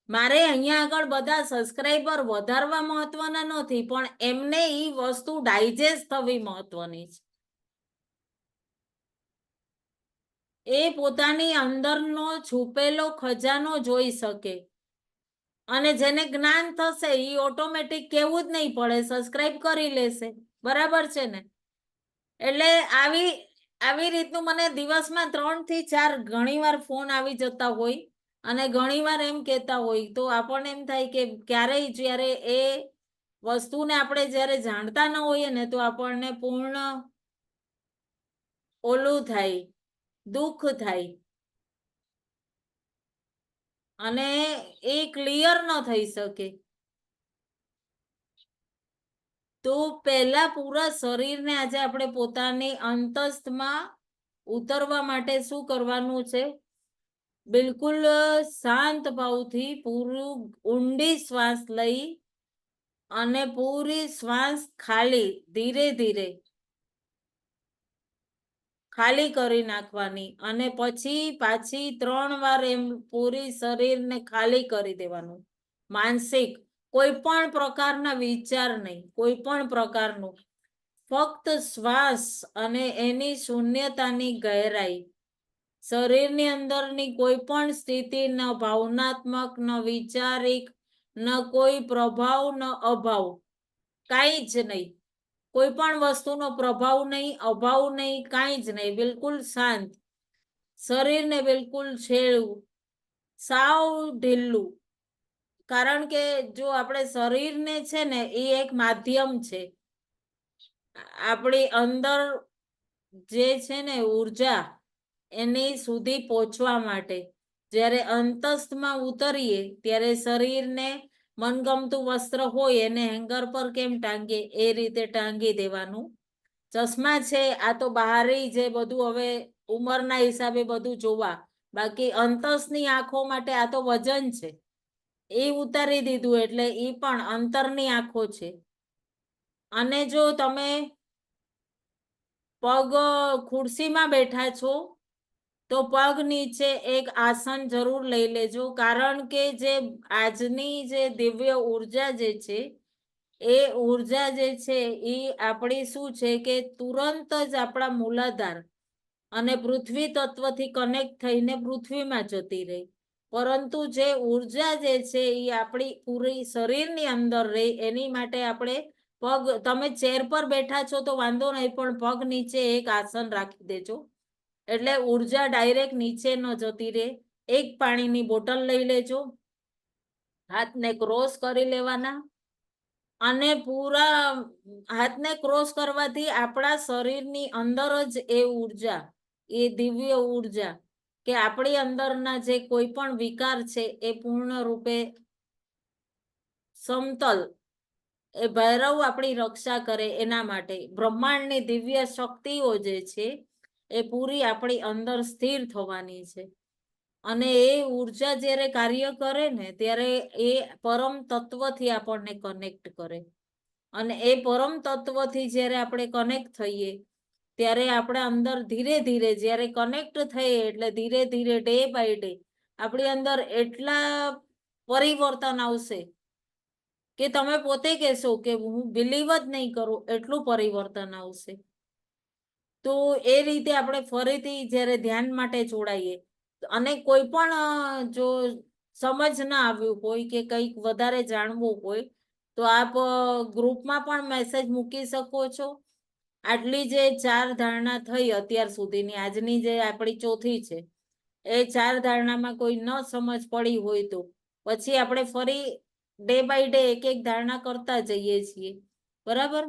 મારે અહીંયા આગળ બધા સબસ્ક્રાઈબર વધારવા મહત્વના નથી, પણ એમને ઈ વસ્તુ ડાયજેસ્ટ થવી મહત્વની છે. એ પોતાની અંદરનો છુપેલો ખજાનો જોઈ શકે, અને જેને જ્ઞાન થશે એ ઓટોમેટિક કેવું જ નહીં પડે, સબસ્ક્રાઇબ કરી લેશે. બરાબર છે ને? એટલે આવી રીતનું મને દિવસમાં 3 થી 4 ઘણી વાર ફોન આવી જતા હોય, અને ઘણીવાર એમ કહેતા હોય તો આપણને એમ થાય કે ક્યારેય જ્યારે એ વસ્તુને આપણે જ્યારે જાણતા ન હોઈએ ને તો આપણને પૂર્ણ ઓલું થાય, દુઃખ થાય અને એ ક્લિયર ન થઈ શકે. તો પહેલા પૂરા શરીરને આજે આપણે પોતાની અંતસ્થમાં ઉતરવા માટે શું કરવાનું છે? બિલકુલ શાંત ભાવથી પૂરું ઊંડી શ્વાસ લઈ અને પૂરી શ્વાસ ખાલી ધીરે ધીરે ખાલી કરી નાખવાની અને પછી પાછી 3 વાર એમ પૂરી શરીરને ખાલી કરી દેવાનું. માનસિક કોઈ પણ પ્રકારના વિચાર નહીં, કોઈ પણ પ્રકારનું, ફક્ત શ્વાસ અને એની શૂન્યતાની ગહેરાઈ. શરીરની અંદરની કોઈ પણ સ્થિતિ, ન ભાવનાત્મક, ન વિચારિક, ન કોઈ પ્રભાવ, ન અભાવ, કાંઈ જ નહીં. કોઈ પણ વસ્તુનો પ્રભાવ નહીં, અભાવ નહીં, કાંઈ જ નહીં, બિલકુલ શાંત. શરીરને બિલકુલ છેડવું, સાવ ઢીલું. કારણ કે જો આપણે શરીરને છે ને એ એક માધ્યમ છે આપણી અંદર જે છે ને ઉર્જા એની સુધી પહોંચવા માટે. જ્યારે અંતસ્થમાં ઉતરીએ ત્યારે શરીરને મનગમતું વસ્ત્ર હોય એને હેંગર પર કેમ ટાંગીએ એ રીતે ટાંગી દેવાનું. ચશ્મા છે આ તો બહારી જે બધું હવે ઉંમરના હિસાબે બધું જોવા, બાકી અંતસની આંખો માટે આ તો વજન છે, એ ઉતારી દીધું એટલે એ પણ અંતરની આંખો છે. અને જો તમે પગ ખુરશીમાં બેઠા છો તો પગ નીચે એક આસન જરૂર લઈ લેજો, કારણ કે જે આજની જે દિવ્ય ઉર્જા જે છે એ ઉર્જા જે છે એ આપણી શું છે કે તુરંત જ આપણા મૂલાધાર અને પૃથ્વી તત્વથી કનેક્ટ થઈને પૃથ્વીમાં જતી રહી. પરંતુ જે ઉર્જા જે છે એ આપણી પૂરી શરીરની અંદર રહે એની માટે આપણે પગ, તમે ચેર પર બેઠા છો તો વાંધો નહીં, પણ પગ નીચે એક આસન રાખી દેજો એટલે ઉર્જા ડાયરેક્ટ નીચે ન જતી રહે. એક પાણીની બોટલ લઈ લેજો, હાથને ક્રોસ કરી લેવાના અને પૂરા હાથને ક્રોસ કરવાથી આપણા શરીરની અંદર જ એ ઉર્જા, એ દિવ્ય ઉર્જા કે આપણી અંદરના જે કોઈ પણ વિકાર છે એ પૂર્ણ રૂપે સમતલ, એ ભૈરવ આપણી રક્ષા કરે એના માટે બ્રહ્માંડની દિવ્ય શક્તિઓ જે છે એ પૂરી આપણી અંદર સ્થિર થવાની છે. અને એ ઉર્જા જ્યારે કાર્ય કરે ને ત્યારે એ પરમ તત્વથી આપણને કનેક્ટ કરે. અને એ પરમ તત્વથી જ્યારે આપણે કનેક્ટ થઈએ ત્યારે આપણા અંદર ધીરે ધીરે જ્યારે કનેક્ટ થઈએ એટલે ધીરે ધીરે ડે બાય ડે આપણી અંદર એટલા પરિવર્તન આવશે કે તમે પોતે કહેશો કે હું બિલીવ જ નહીં કરું, એટલું પરિવર્તન આવશે. તો એ રીતે આપણે ફરીથી જ્યારે ધ્યાન માટે જોડાઈએ અને કોઈ પણ જો સમજ ના આવ્યું હોય કે કંઈક વધારે જાણવું હોય તો આપ ગ્રુપમાં પણ મેસેજ મૂકી શકો છો. આટલી જે 4 ધારણા થઈ અત્યાર સુધીની, આજની જે આપણી ચોથી છે, એ 4 ધારણામાં કોઈ ન સમજ પડી હોય તો પછી આપણે ફરી ડે બાય ડે એક એક ધારણા કરતા જઈએ છીએ, બરાબર?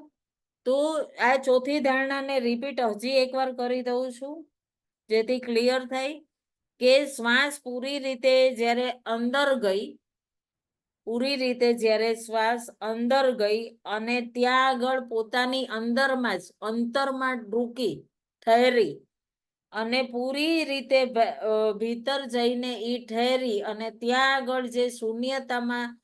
તો આ ચોથી ધારણાને રિપીટ હજી એકવાર કરી દઉં છું જેથી ક્લિયર થાય કે શ્વાસ પૂરી રીતે જ્યારે અંદર ગઈ, પૂરી રીતે જ્યારે શ્વાસ અંદર ગઈ અને ત્યાં આગળ પોતાની અંદરમાં જ અંતરમાં ડૂકી ઠહેરી અને પૂરી રીતે ભીતર જઈને ઈ ઠહેરી અને ત્યાં આગળ જે શૂન્યતામાં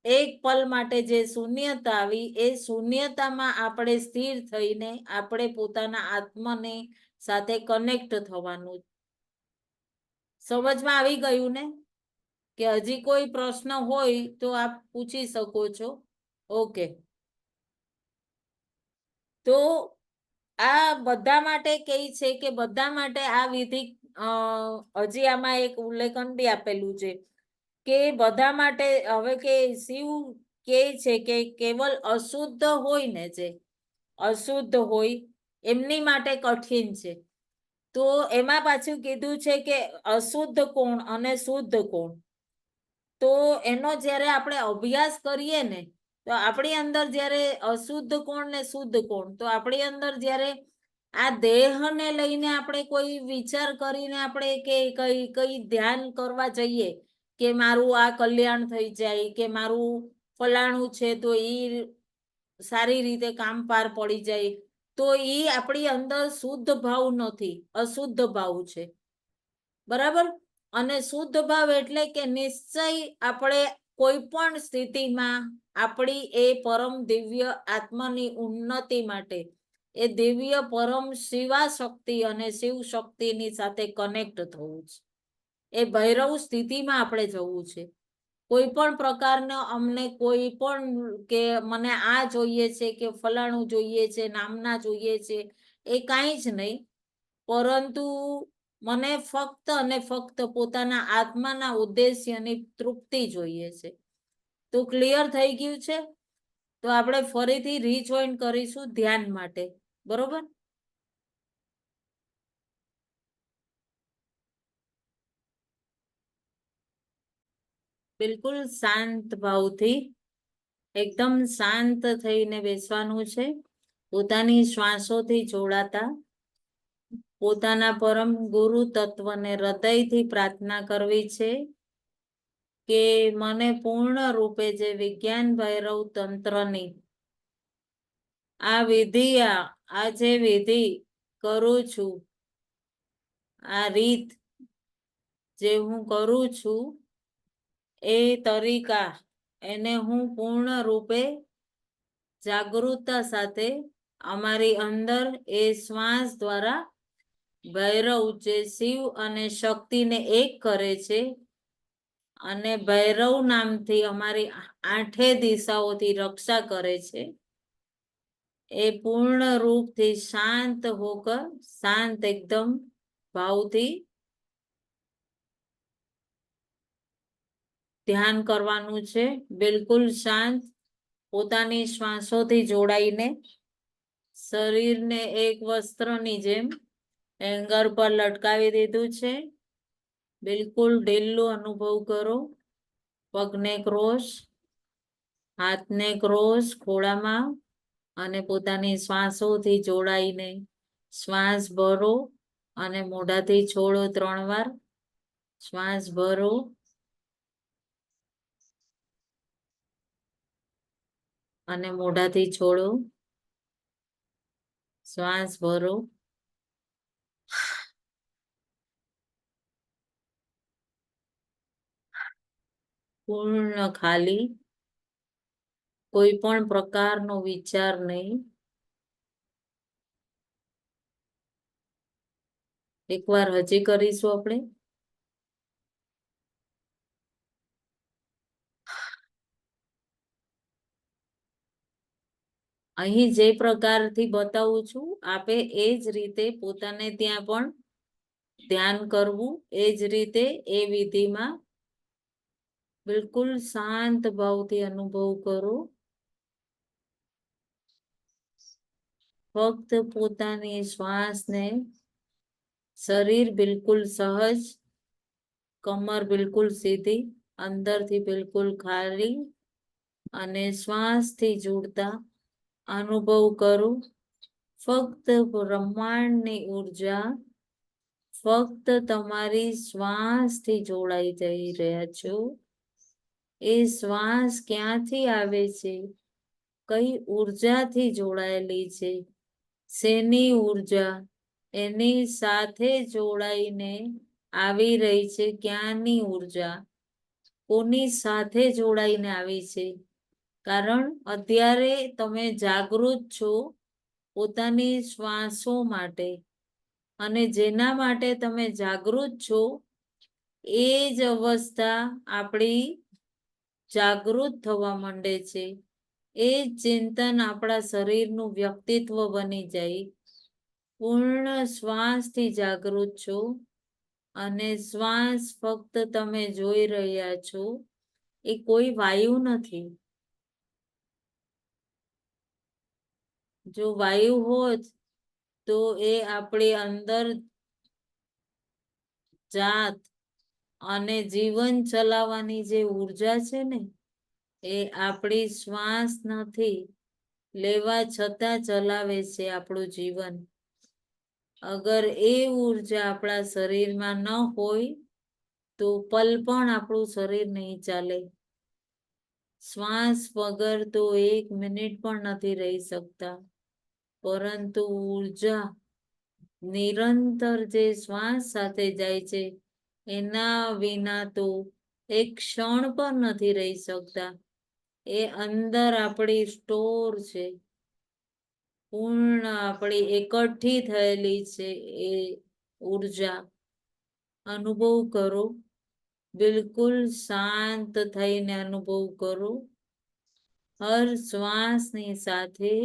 એક પલ માટે જે શૂન્યતા આવી એ શૂન્યતામાં આપણે સ્થિર થઈને આપણે પોતાના આત્માને સાથે કનેક્ટ થવાનું. સમજમાં આવી ગયું ને? કે હજી કોઈ પ્રશ્ન હોય તો આપ પૂછી શકો છો. ઓકે, તો આ બધા માટે કઈ છે કે બધા માટે આ વિધિ હજી આમાં એક ઉલ્લેખન બી આપેલું છે કે બધા માટે હવે કે શિવ કે છે કે કેવલ અશુદ્ધ હોય ને, જે અશુદ્ધ હોય એમની માટે કઠિન છે. તો એમાં પાછું કીધું છે કે અશુદ્ધ કોણ અને શુદ્ધ કોણ. તો એનો જ્યારે આપણે અભ્યાસ કરીએ ને તો આપણી અંદર જ્યારે અશુદ્ધ કોણ ને શુદ્ધ કોણ, તો આપણી અંદર જ્યારે આ દેહને લઈને આપણે કોઈ વિચાર કરીને આપણે કે કઈ ધ્યાન કરવા જઈએ કે મારું આ કલ્યાણ થઈ જાય કે મારું ફલાણું છે તો એ સારી રીતે કામ પાર પડી જાય, તો એ આપણી અંદર શુદ્ધ ભાવ નથી, અશુદ્ધ ભાવ છે. બરાબર. અને શુદ્ધ ભાવ એટલે કે નિશ્ચય આપણે કોઈ પણ સ્થિતિમાં આપણી એ પરમ દિવ્ય આત્માની ઉન્નતિ માટે એ દિવ્ય પરમ શિવા શક્તિ અને શિવ શક્તિની સાથે કનેક્ટ થવું છે. એ ભૈરવ સ્થિતિમાં આપણે જવું છે. કોઈ પણ પ્રકારનો અમને કોઈ પણ કે મને આ જોઈએ છે કે ફલાણું જોઈએ છે, નામના જોઈએ છે, એ કાંઈ જ નહીં, પરંતુ મને ફક્ત અને ફક્ત પોતાના આત્માના ઉદ્દેશ્યની તૃપ્તિ જોઈએ છે. તો ક્લિયર થઈ ગયું છે? તો આપણે ફરીથી રીજોઈન કરીશું ધ્યાન માટે. બરોબર? બિલકુલ શાંત ભાવથી એકદમ શાંત થઈને બેસવાનું છે. પોતાની શ્વાસોથી જોડાતા પોતાના પરમ ગુરુ તત્વને હૃદયથી પ્રાર્થના કરવી છે કે મને પૂર્ણ રૂપે જે વિજ્ઞાન ભૈરવ તંત્રની આ વિધિ આ જે વિધિ કરું છું, આ રીત જે હું કરું છું એ તરીકા એને હું પૂર્ણ રૂપે જાગૃતતા સાથે અમારી અંદર એ શ્વાસ દ્વારા ભૈરવ જે શિવ અને શક્તિને એક કરે છે અને ભૈરવ નામથી અમારી 8 દિશાઓથી રક્ષા કરે છે, એ પૂર્ણ રૂપથી શાંત હોકર શાંત એકદમ ભાવથી ધ્યાન કરવાનું છે. બિલકુલ શાંત પોતાની શ્વાસોથી જોડાઈને શરીરને એક વસ્ત્રની જેમ હેંગર પર લટકાવી દીધું છે. બિલકુલ ઢીલું અનુભવ કરો. પગને ક્રોસ, હાથને ક્રોસ ખોળામાં અને પોતાની શ્વાસોથી જોડાઈને શ્વાસ ભરો અને મોઢાથી છોડો 3 વાર. શ્વાસ ભરો અને મોઢાથી છોડો. શ્વાસ ભરો. પૂર્ણ ખાલી. કોઈ પણ પ્રકારનો વિચાર નહીં. એકવાર હજી કરીશું આપણે. અહીં જે પ્રકારથી બતાવું છું આપે એ જ રીતે પોતાને ત્યાં પણ ધ્યાન કરવું. એ જ રીતે એ વિધિમાં બિલકુલ શાંત ભાવથી અનુભવ કરો. ફક્ત પોતાની શ્વાસને શરીર બિલકુલ સહજ, કમર બિલકુલ સીધી, અંદરથી બિલકુલ ખાલી અને શ્વાસથી જોડતા અનુભવ કરો. ફક્ત બ્રહ્માંડની ઉર્જા ફક્ત તમારી શ્વાસથી જોડાઈ જઈ રહ્યા છો. એ શ્વાસ ક્યાંથી આવે છે? કઈ ઉર્જાથી જોડાયેલી છે? શેની ઉર્જા એની સાથે જોડાઈને આવી રહી છે? ક્યાંની ઉર્જા કોની સાથે જોડાઈને આવી છે? કારણ અત્યારે તમે જાગૃત છો પોતાની શ્વાસો માટે, અને જેના માટે તમે જાગૃત છો એ જ અવસ્થા આપણી જાગૃત થવા માંડે છે. એ ચિંતન આપણા શરીરનું વ્યક્તિત્વ બની જાય. પૂર્ણ શ્વાસથી જાગૃત છો અને શ્વાસ ફક્ત તમે જોઈ રહ્યા છો. એ કોઈ વાયુ નથી. જો વાયુ હોત તો એ આપણી અંદર જાત અને જીવન ચલાવવાની જે ઉર્જા છે ને એ આપણી શ્વાસ નથી લેવા છતાં ચલાવે છે આપણું જીવન. અગર એ ઉર્જા આપણા શરીરમાં ન હોય તો પલ પણ આપણું શરીર નહીં ચાલે. શ્વાસ વગર તો 1 મિનિટ પણ નથી રહી શકતા. પરંતુ ઉર્જા નિરંતર જે શ્વાસ સાથે જાય છે એના વિના તો એક ક્ષણ પણ નથી રહી શકતા. એ અંદર આપણી સ્ટોર છે, પૂર્ણ આપણી એકઠી થયેલી છે. એ ઉર્જા અનુભવ કરો, બિલકુલ શાંત થઈને અનુભવ કરો. હર શ્વાસની સાથે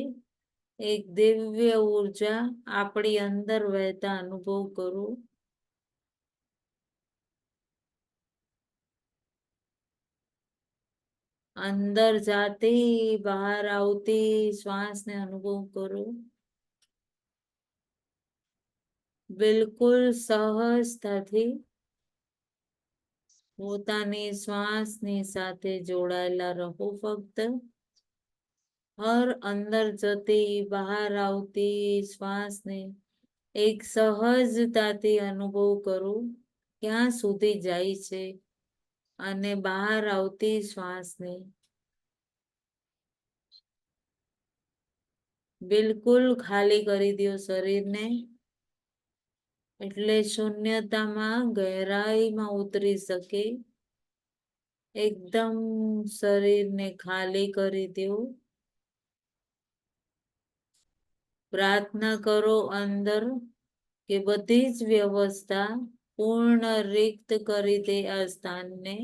એક દિવ્ય ઉર્જા આપણી અંદર વહેતા અનુભવ કરો. અંદર જાતી બહાર આવતી શ્વાસને અનુભવ કરો. બિલકુલ સહજતાથી પોતાની શ્વાસની સાથે જોડાયેલા રહો. ફક્ત હર અંદર જતી બહાર આવતી શ્વાસને એક સહજતાથી અનુભવ કરો, ક્યાં સુધી જાય છે, અને બહાર આવતી શ્વાસને બિલકુલ ખાલી કરી દો શરીરને. એટલે શૂન્યતામાં ગહેરાઈમાં ઉતરી શકે. એકદમ શરીરને ખાલી કરી દો. પ્રાર્થના કરો અંદર કે બધી જ વ્યવસ્થા પૂર્ણ રિક્ત કરી દે આ સ્થાનને.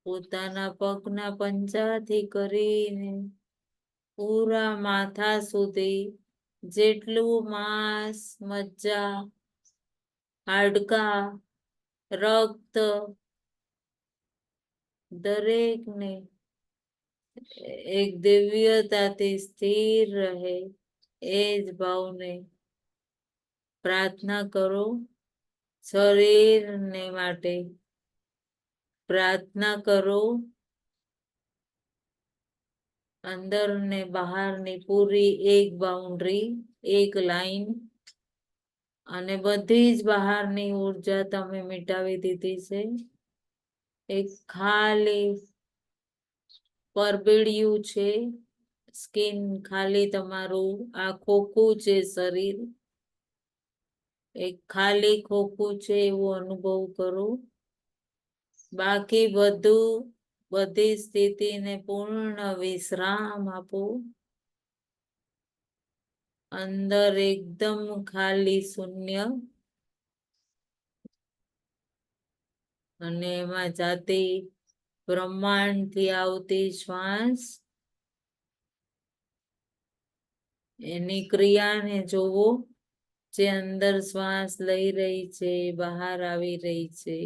પોતાના પગના પંજાથી કરીને પૂરા માથા સુધી જેટલું માંસ, મજ્જા, હાડકા, રક્ત દરેકને એક દિવ્યતાથી સ્થિર રહે એ જ ભાવને પ્રાર્થના કરો. શરીરને માટે પ્રાર્થના કરો. અંદર ને બહારની પૂરી એક બાઉન્ડ્રી, એક લાઈન, અને બધી જ બહારની ઉર્જા તમે મિટાવી દીધી છે. એક ખાલી પરબિડિયું છે, સ્કિન ખાલી, તમારું આ ખોખું છે શરીર, એક ખાલી ખોખું છે એવું અનુભવ કરો. બાકી બધું, બધી સ્થિતિને પૂર્ણ વિશ્રામ આપો. અંદર એકદમ ખાલી શૂન્ય, અને એમાં જાતી બ્રહ્માંડથી આવતી શ્વાસ, એની ક્રિયાને જોવો. જે અંદર શ્વાસ લઈ રહી છે, બહાર આવી રહી છે,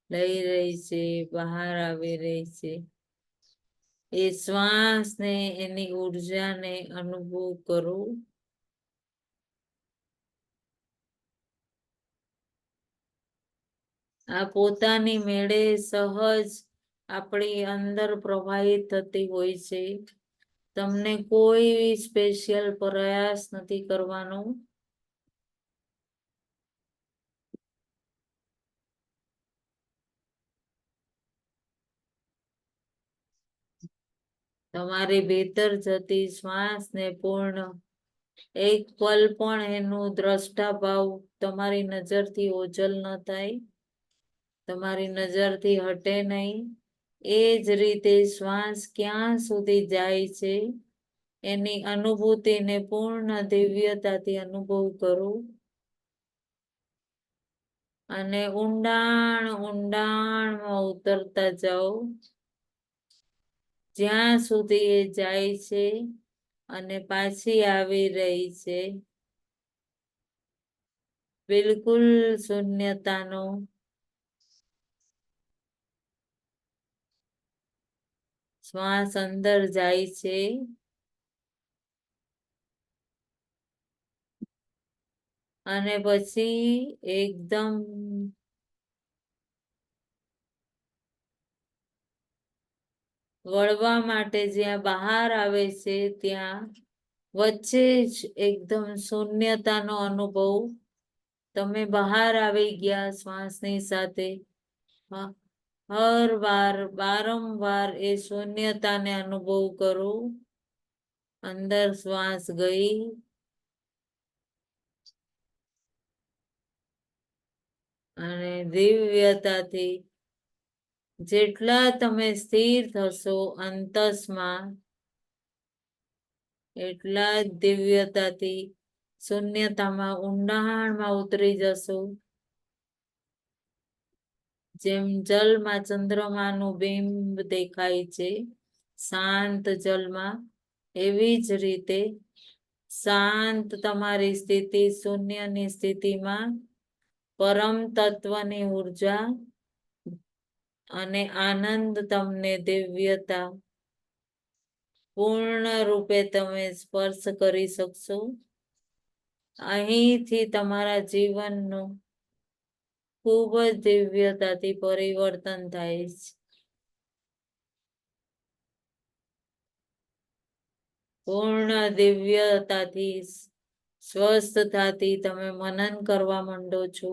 લઈ રહી છે, બહાર આવી રહી છે. એ શ્વાસને એની ઉર્જાને અનુભવ કરો. આ પોતાની મેળે સહજ આપણી અંદર પ્રવાહિત થતી હોય છે. તમને કોઈ સ્પેશિયલ પ્રયાસ નથી કરવાનો. તમારી ભીતર જતી શ્વાસને પૂર્ણ એક પલ પણ એનું દ્રષ્ટા ભાવ તમારી નજરથી ઓझल ન થાય, તમારી નજરથી હટે નહીં. એ જ રીતે શ્વાસ ક્યાં સુધી જાય છે એની અનુભૂતિને પૂર્ણ દિવ્યતાથી અનુભવ કરો. અને ઊંડાણ ઊંડાણમાં ઉતરતા જાઓ, જ્યાં સુધી એ જાય છે અને પાછી આવી રહી છે. બિલકુલ શૂન્યતાનો શ્વાસ અંદર જાય છે, અને પછી એકદમ વળવા માટે જ્યાં બહાર આવે છે ત્યાં વચ્ચે જ એકદમ શૂન્યતાનો અનુભવ. તમે બહાર આવી ગયા શ્વાસની સાથે. વારંવાર એ શૂન્યતાને અનુભવ કરો. અંદર શ્વાસ ગઈ અને દિવ્યતાથી જેટલા તમે સ્થિર થશો અંતસમાં, એટલા જ દિવ્યતાથી શૂન્યતામાં ઊંડાણમાં ઉતરી જશો. જેમ જલમાં ચંદ્રમાનું બિંબ દેખાય છે શાંત જલમાં, એવી જ રીતે શાંત તમારી સ્થિતિ, શૂન્યની સ્થિતિમાં પરમ તત્વની ઉર્જા અને આનંદ, તમને દિવ્યતા પૂર્ણ રૂપે તમે સ્પર્શ કરી શકશો. અહીંથી તમારા જીવનનું ખૂબ જ દિવ્યતાથી પરિવર્તન થાય છે. પૂર્ણ દિવ્યતાથી સ્વસ્થતાથી તમે મનન કરવા માંડો છો.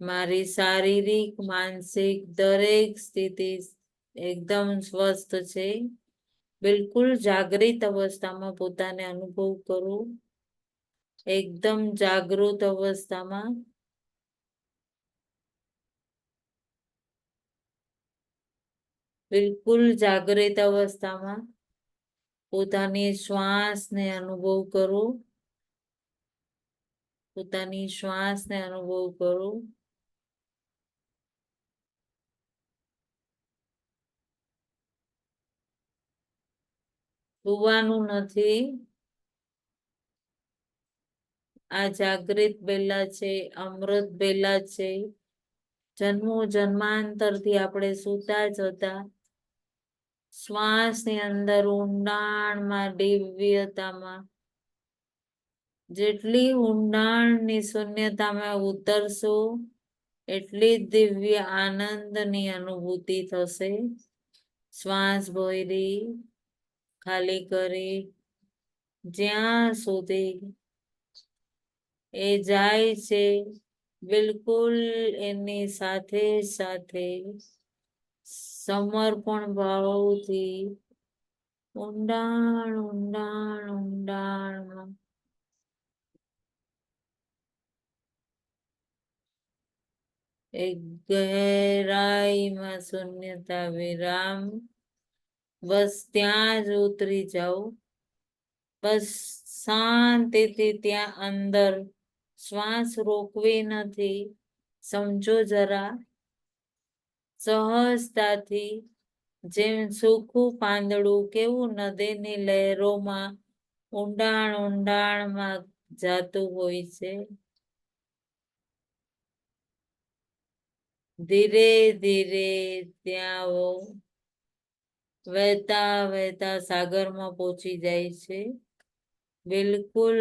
મારી શારીરિક, માનસિક દરેક સ્થિતિ એકદમ સ્વસ્થ છે. બિલકુલ જાગૃત અવસ્થામાં પોતાને અનુભવ કરો. એકદમ જાગૃત અવસ્થામાં. બિલકુલ જાગૃત અવસ્થામાં પોતાની શ્વાસને અનુભવ કરો. પોતાની શ્વાસને અનુભવ કરો. સુવાનું નથી. આ જાગૃત બેલા છે, અમૃત બેલા છે. જન્મો જન્માંતરથી આપણે સૂતા જ હતા. શ્વાસની અંદર ઊંડાણમાં દિવ્યતામાં જેટલી ઊંડાણની શૂન્યતામાં ઉતરશો એટલી દિવ્ય આનંદની અનુભૂતિ થશે. શ્વાસ ભરી ખાલી કરી જ્યાં સુધી એ જાય છે, બિલકુલ એની સાથે સાથે સમર્પણ ભાવથી ઊંડાણ ઊંડાણ ઊંડાણમાં એક ગહેરાઈમાં શૂન્યતા વિરામ. બસ ત્યાં જ ઉતરી જાઓ. બસ શાંતિથી ત્યાં અંદર શ્વાસ રોકવી નથી. સમજો જરા સહજતાથી જેમ સૂકું પાંદડું કેવું નદીની લહેરોમાં ઊંડાણ ઊંડાણમાં જાતું હોય છે. ધીરે ધીરે ત્યાં વહેતા વહેતા સાગરમાં પહોંચી જાય છે. બિલકુલ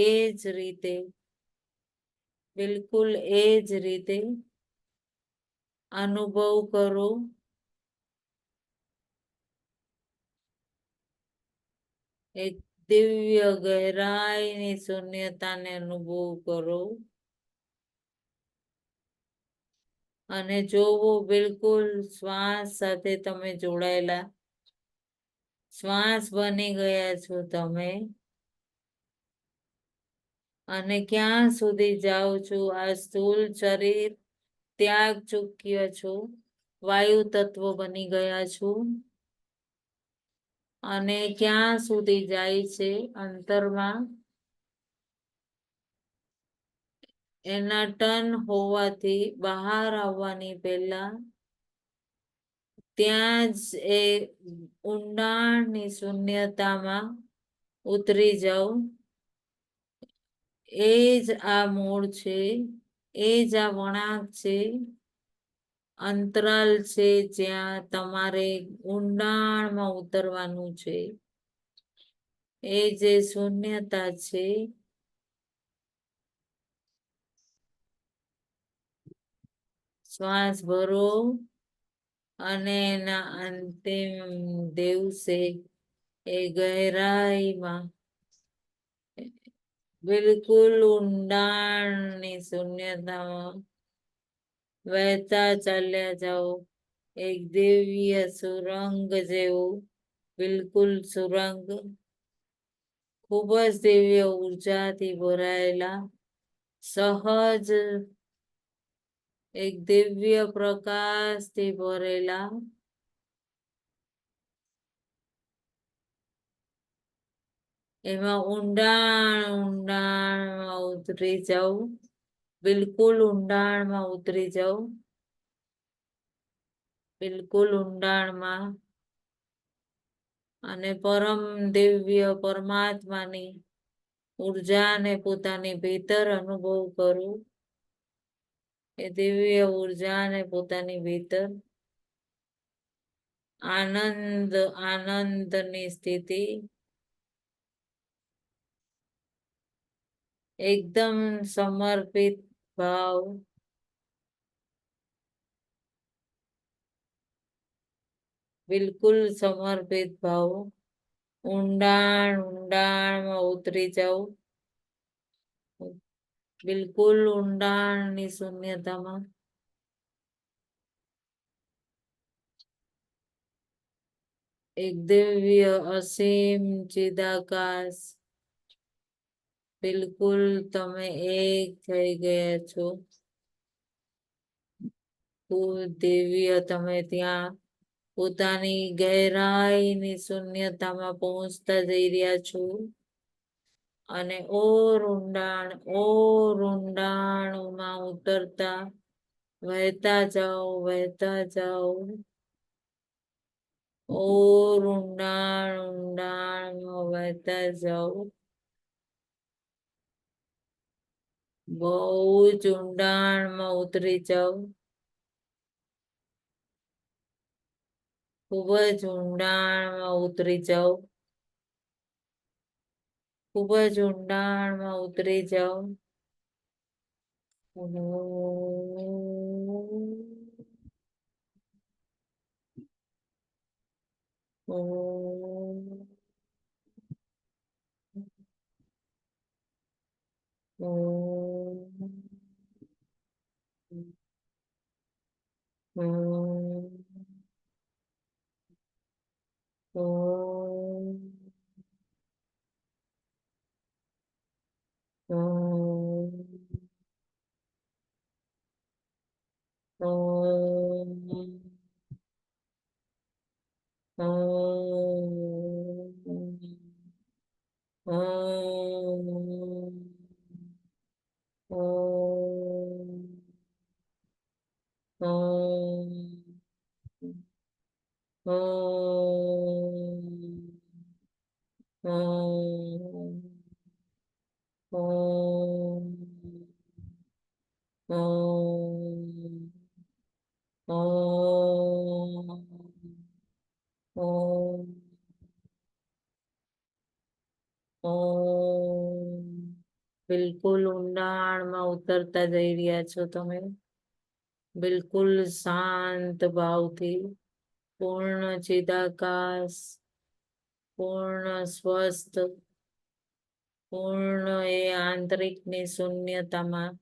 એ જ રીતે, બિલકુલ એ જ રીતે અનુભવ કરો. એક દિવ્ય ગહેરાઈની શૂન્યતાને અનુભવ કરો. અને જોવો બિલકુલ શ્વાસ સાથે તમે જોડાયેલા, શ્વાસ બની ગયા છો તમે. અને ક્યાં સુધી જાઓ છો? આ સ્થૂળ શરીર ત્યાગ ચૂક્યા છો, વાયુ તત્વ બની ગયા છો. અને ક્યાં સુધી જાય છે? અંતરમાં એના ટર્ન હોવાથી બહાર આવવાની પહેલા ત્યાં જ એ ઊંડાણની શૂન્યતામાં ઉતરી જાઓ. એ જ આ મૂળ છે, એ જ આ વળાંક છે, અંતરાલ છે જ્યાં તમારે ઊંડાણમાં ઉતરવાનું છે. એ જે શૂન્યતા છે શ્વાસ ભરો અને એના અંતિમ દિવસે એ ગહેરાઈમાં બિલકુલ ઊંડાણની શૂન્યતામાં વહેતા ચાલ્યા જાઓ. એક દિવ્ય સુરંગ જેવું, બિલકુલ સુરંગ, ખૂબ જ દિવ્ય ઉર્જાથી ભરાયેલા, સહજ એક દિવ્ય પ્રકાશથી ભરેલા, એમાં ઊંડાણમાં ઉતરી જાઓ. બિલકુલ ઊંડાણમાં ઉતરી જાઓ. બિલકુલ ઊંડાણમાં. અને પરમ દિવ્ય પરમાત્માની ઉર્જાને પોતાની ભીતર અનુભવ કરું. એ દિવ્ય ઉર્જાને પોતાની ભીતર આનંદની સ્થિતિ, એકદમ સમર્પિત ભાવ, બિલકુલ સમર્પિત ભાવ. ઊંડાણમાં ઉતરી જાઓ. બિલકુલ ઊંડાણની શૂન્યતામાં. એક દિવ્ય અસીમ ચિદાકાશ. બિલકુલ તમે એક થઈ ગયા છો. ખૂબ દિવ્ય તમે ત્યાં પોતાની ગહેરાઈની શૂન્યતામાં પહોંચતા જઈ રહ્યા છો. અને ઓર ઊંડાણમાં ઉતરતા વહેતા જાઓ, વહેતા જાઓ. ઓર ઊંડાણમાં વહેતા જાઓ. બહુ જ ઊંડાણમાં ઉતરી જાઓ. ખૂબ જ ઊંડાણમાં ઉતરી જાઓ. ખૂબ જ ઊંડાણમાં ઉતરી જાઓ. બિલકુલ ઊંડાણમાં ઉતરતા જઈ રહ્યા છો તમે. બિલકુલ શાંત ભાવથી, પૂર્ણ ચિદાકાશ, પૂર્ણ સ્વસ્થ, પૂર્ણ એ આંતરિકની શૂન્યતામાં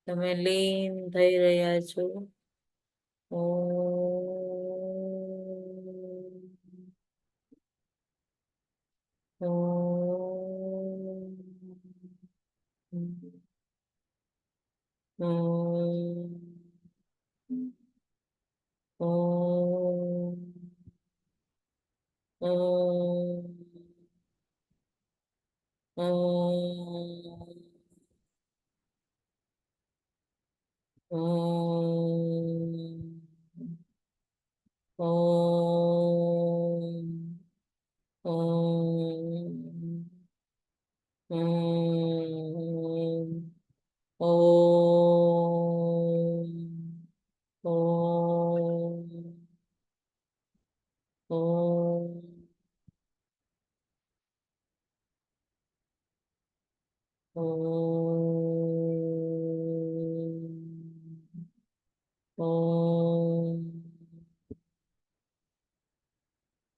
તમે લીન થઈ રહ્યા છો.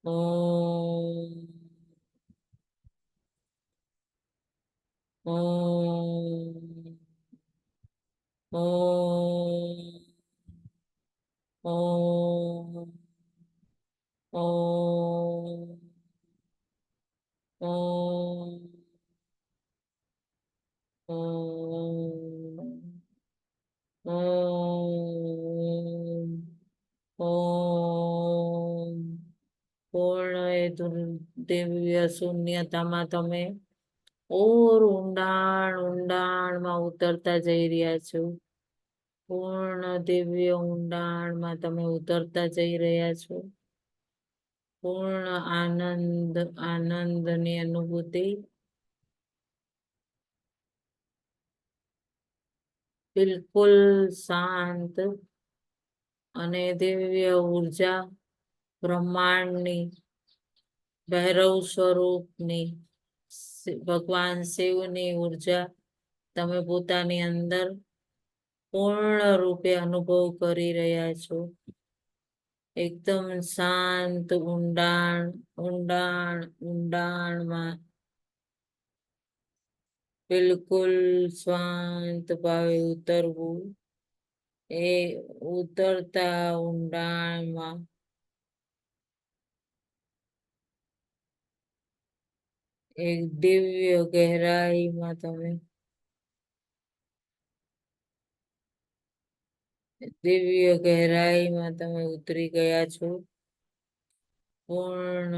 ઓમ ઓમ ઓમ ઓમ ઓમ ઓમ ઓમ ઓમ ઓમ પૂર્ણ એ દિવ્ય શૂન્યતામાં તમે ઓર ઊંડાણમાં ઉતરતા જઈ રહ્યા છો. પૂર્ણ દિવ્ય ઊંડાણમાં તમે ઉતરતા જઈ રહ્યા છો. પૂર્ણ આનંદની અનુભૂતિ, બિલકુલ શાંત અને દિવ્ય ઉર્જા, બ્રહ્માંડની ભૈરવ સ્વરૂપની ભગવાન શિવની ઉર્જા તમે પોતાની અંદર પૂર્ણ રૂપે અનુભવ કરી રહ્યા છો. એકદમ શાંત ઊંડાણમાં બિલકુલ શાંત ભાવે ઉતરવું. એ ઉતરતા ઊંડાણમાં એક દિવ્ય ગહેરાઈમાં તમે ઉતરી ગયા છો. પૂર્ણ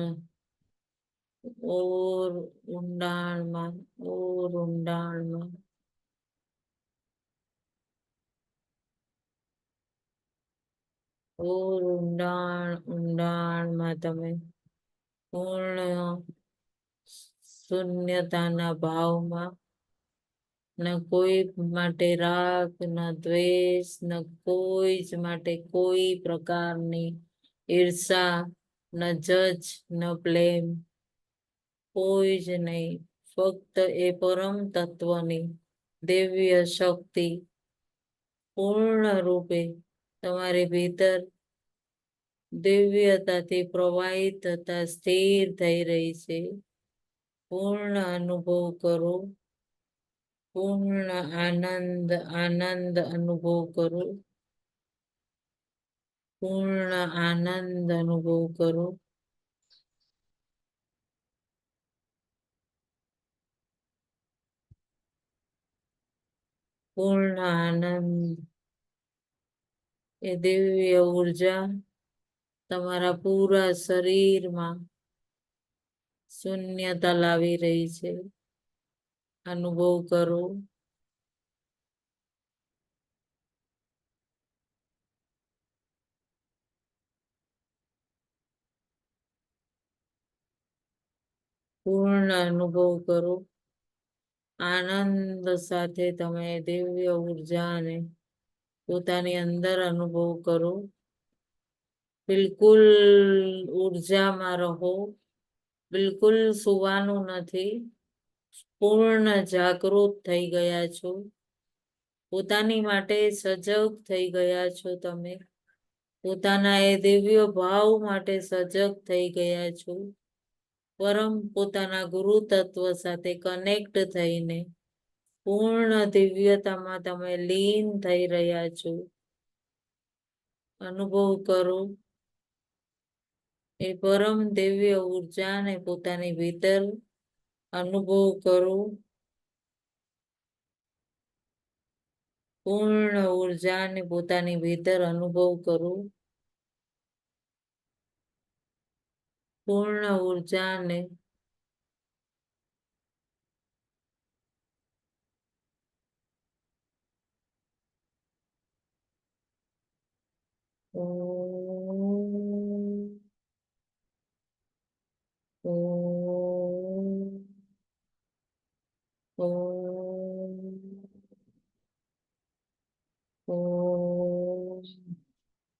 ઓર ઊંડાણમાં ઊંડાણમાં તમે પૂર્ણ શૂન્યતાના ભાવમાં, ન કોઈ માટે રાગ, ન દ્વેષ, ન કોઈ જ માટે કોઈ પ્રકારની ઈર્ષા, ન જજ, ન બ્લેમ, કોઈ જ નહીં. ફક્ત એ પરમ તત્વની દિવ્ય શક્તિ પૂર્ણ રૂપે તમારી ભીતર દિવ્યતાથી પ્રવાહિત થતા સ્થિર થઈ રહી છે. પૂર્ણ અનુભવ કરો. પૂર્ણ આનંદ અનુભવ કરો. પૂર્ણ આનંદ અનુભવ કરો. પૂર્ણ આનંદ એ દિવ્ય ઉર્જા તમારા પૂરા શરીરમાં શૂન્યતા લાવી રહી છે. અનુભવ કરો. પૂર્ણ અનુભવ કરો. આનંદ સાથે તમે દિવ્ય ઉર્જાને પોતાની અંદર અનુભવ કરો. બિલકુલ ઉર્જામાં રહો. બિલકુલ સુવાનું નથી. પૂર્ણ જાગૃત થઈ ગયા છો. પોતાની માટે સજગ થઈ ગયા છો. તમે પોતાના એ દિવ્ય ભાવ માટે સજગ થઈ ગયા છો. પોતાના ગુરુ તત્વ સાથે કનેક્ટ થઈને પૂર્ણ દિવ્યતામાં તમે લીન થઈ રહ્યા છો. અનુભવ કરો. એ પરમ દિવ્ય ઉર્જાને પોતાની ભીતર અનુભવ કરો. પૂર્ણ ઉર્જાને પોતાની ભીતર અનુભવ કરો. પૂર્ણ ઉર્જાને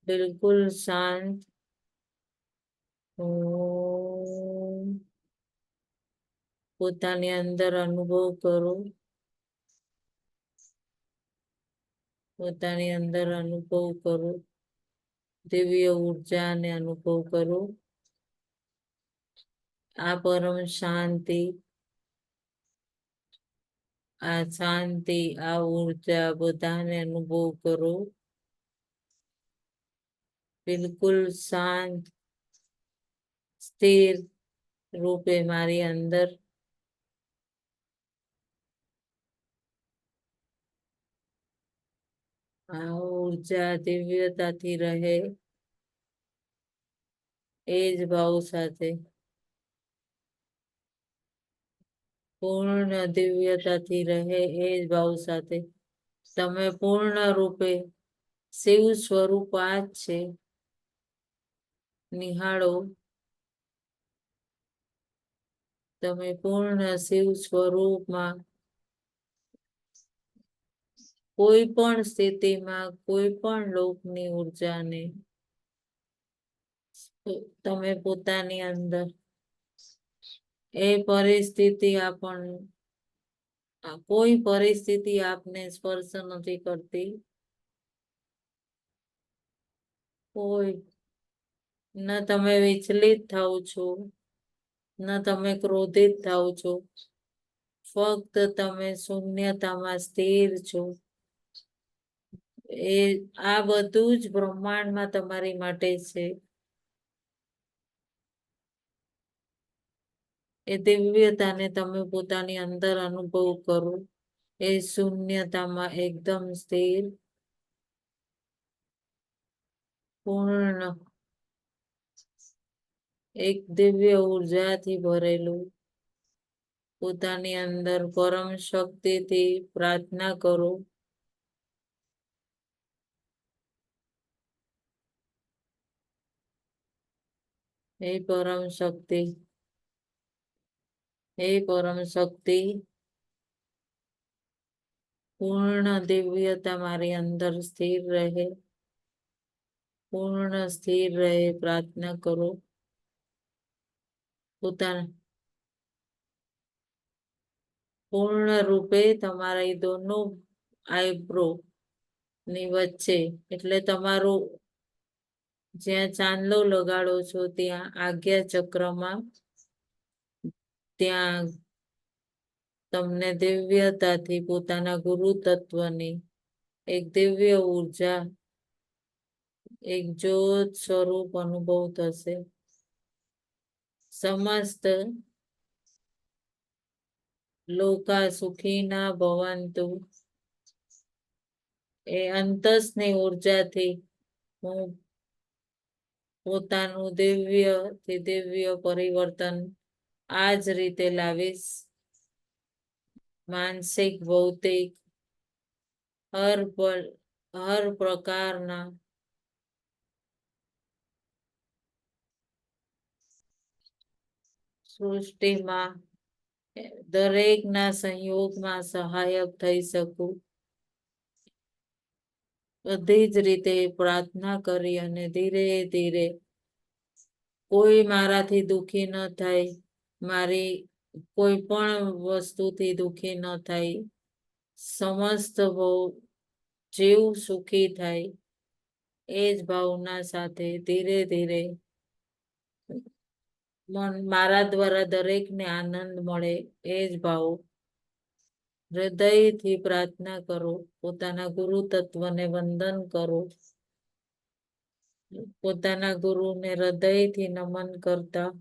બિલકુલ શાંત. પોતાની અંદર અનુભવ કરો. પોતાની અંદર અનુભવ કરો. દિવ્ય ઉર્જાને અનુભવ કરો. આ પરમ શાંતિ, આ શાંતિ, આ ઉર્જા બધાને અનુભવ કરો. બિલકુલ શાંત સ્થિર રૂપે મારી અંદર આ ઉર્જા દિવ્યતાથી રહે, એ જ ભાવ સાથે પૂર્ણ દિવ્યતાથી રહે, એ જ ભાવ સાથે તમે પૂર્ણ રૂપે શિવ સ્વરૂપ આ જ છે. નિહાળો, તમે પૂર્ણ શિવ સ્વરૂપમાં કોઈ પણ સ્થિતિમાં કોઈ પણ લોકની ઉર્જાને તમે પોતાની અંદર એ પરિસ્થિતિ કોઈ પરિસ્થિતિ આપને સ્પર્શ નથી કરતી. કોઈ ન તમે વિચલિત થાવ છો, ન તમે ક્રોધિત થાવ છો, ફક્ત તમે શૂન્યતામાં સ્થિર છો. આ બધું જ બ્રહ્માંડમાં તમારી માટે છે. એ દિવ્યતાને તમે પોતાની અંદર અનુભવ કરો, એ શૂન્યતામાં એકદમ સ્થિર, પૂર્ણ, એક દિવ્ય ઉર્જાથી ભરેલું. પોતાની અંદર પરમ શક્તિથી પ્રાર્થના કરો. હે પરમ શક્તિ, હે પરમ શક્તિ, પૂર્ણ દિવ્યતા મારી અંદર સ્થિર રહે, પૂર્ણ સ્થિર રહે. પ્રાર્થના કરો. પોતાના પૂર્ણ રૂપે તમારી દોનો આઈબ્રો ની વચ્ચે, એટલે તમારું જ્યાં ચાંદલો લગાડો છો ત્યાં આજ્ઞા ચક્રમાં, ત્યાં તમને દિવ્યતાથી પોતાના ગુરુ તત્વની એક દિવ્ય ઉર્જા, એક જ્યોત સ્વરૂપ અનુભવ થશે. સમસ્ત લોકા સુખીના ભવંતુ, એ અંતસની ઉર્જાથી હું પોતાનું દિવ્ય પરિવર્તન આ જ રીતે લાવીશ. માનસિક, ભૌતિક, હર પ્રકારના સૃષ્ટિમાં દરેકના સંયોગમાં સહાયક થઈ શકું. બધી જ રીતે પ્રાર્થના કરી અને ધીરે ધીરે કોઈ મારાથી દુખી ન થાય, મારી કોઈ પણ વસ્તુથી દુખી ન થાય, સમસ્ત જીવ સુખી થાય, એ જ ભાવના સાથે ધીરે ધીરે મારા દ્વારા દરેકને આનંદ મળે, એ જ ભાવ હૃદયથી પ્રાર્થના કરો. પોતાના ગુરુ તત્વને વંદન કરો. પોતાના ગુરુને હૃદયથી નમન કરતા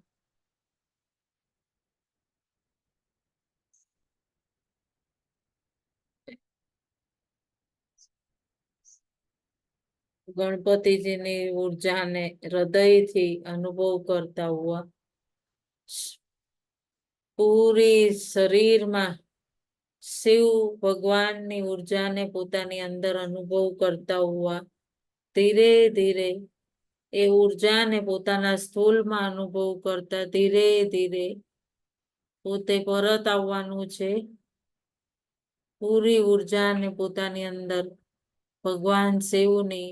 ગણપતિજીની ઉર્જાને હૃદયથી અનુભવ કરતા હુઆ પૂરી શરીરમાં શિવ ભગવાનની ઉર્જાને પોતાની અંદર અનુભવ કરતા હુઆ ધીરે ધીરે એ ઉર્જાને પોતાના સ્થૂલમાં અનુભવ કરતા ધીરે ધીરે પોતે પરત આવવાનું છે. પૂરી ઉર્જાને પોતાની અંદર ભગવાન શિવની,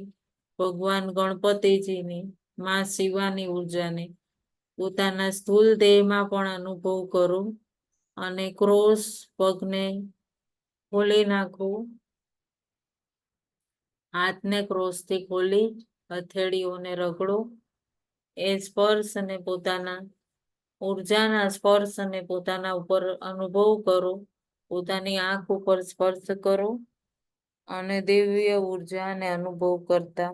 ભગવાન ગણપતિજીની, માં શિવાની ઉર્જાને પોતાના સ્થૂલ દેહમાં પણ અનુભવ કરો અને ક્રોસ પગને ખોલી નાખો. હાથને ક્રોસથી ખોલી હથેળીઓને રગડો. એ સ્પર્શ અને પોતાના ઉર્જાના સ્પર્શ અને પોતાના ઉપર અનુભવ કરો. પોતાની આંખ ઉપર સ્પર્શ કરો અને દિવ્ય ઉર્જાને અનુભવ કરતા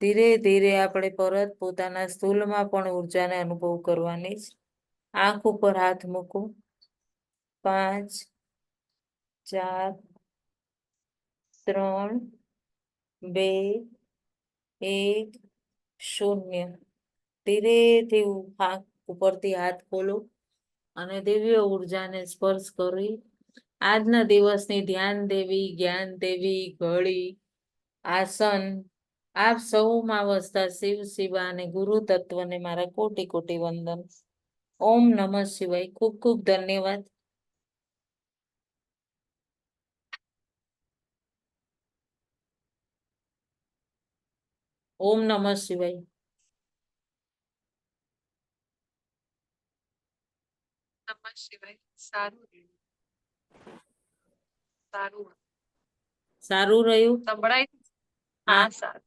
ધીરે ધીરે આપણે પરત પોતાના સ્થૂલમાં પણ ઉર્જાને અનુભવ કરવાની છે. આંખ ઉપર હાથ મૂકો. 5 4 3 2 1 0. ધીરેથી આંખ ઉપરથી હાથ ખોલો અને દિવ્ય ઉર્જાને સ્પર્શ કરી આજના દિવસની ધ્યાન દેવી, જ્ઞાન દેવી, ઘડી, આસન આપ સૌમાં વસતા શિવ, શિવા અને ગુરુ તત્વને મારા કોટી કોટી વંદન. ઓમ નમઃ શિવાય. ખૂબ ખૂબ ધન્યવાદ. ઓમ નમઃ શિવાય. નમઃ શિવાય. સારું રહ્યું. સારું સારું રહ્યું. સંભળાય? હા. હા, સારું.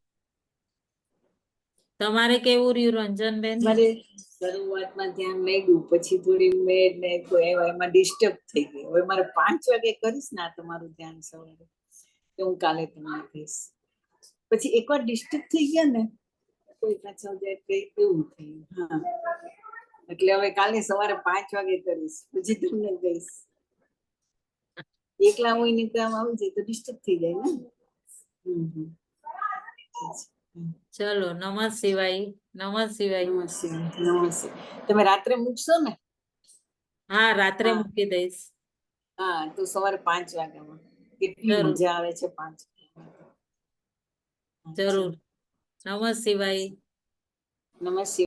તમારે કેવું રહ્યું રંજનબેન? મારે શરૂઆતમાં ધ્યાન લાગ્યું, પછી થોડી મેળ ને એમાં ડિસ્ટર્બ થઈ ગઈ. હવે મારે 5 વાગે કરીશ ને આ તમારું ધ્યાન સવારે, તો હું કાલે તમને કહીશ. પછી એકવાર ડિસ્ટર્બ થઈ ગયા ને કોઈ પાછળ જાય કે એવું થયું. હા, એટલે હવે કાલે સવારે 5 વાગે કરીશ, પછી તમને કહીશ. એકલા હોય ને કામ આવી જાય તો ડિસ્ટર્બ થઈ જાય ને. ચલો, નમઃ શિવાય. નમઃ શિવાય. નમસ્તે. નમસ્તે. તમે રાત્રે મૂકશો ને? હા, રાત્રે હા. મૂકી દઈશ. હા, તો સવારે 5 વાગ્યામાં કેટલી જરૂર. મજા આવે છે 5 જરૂર. નમઃ શિવાય. નમસ્તે.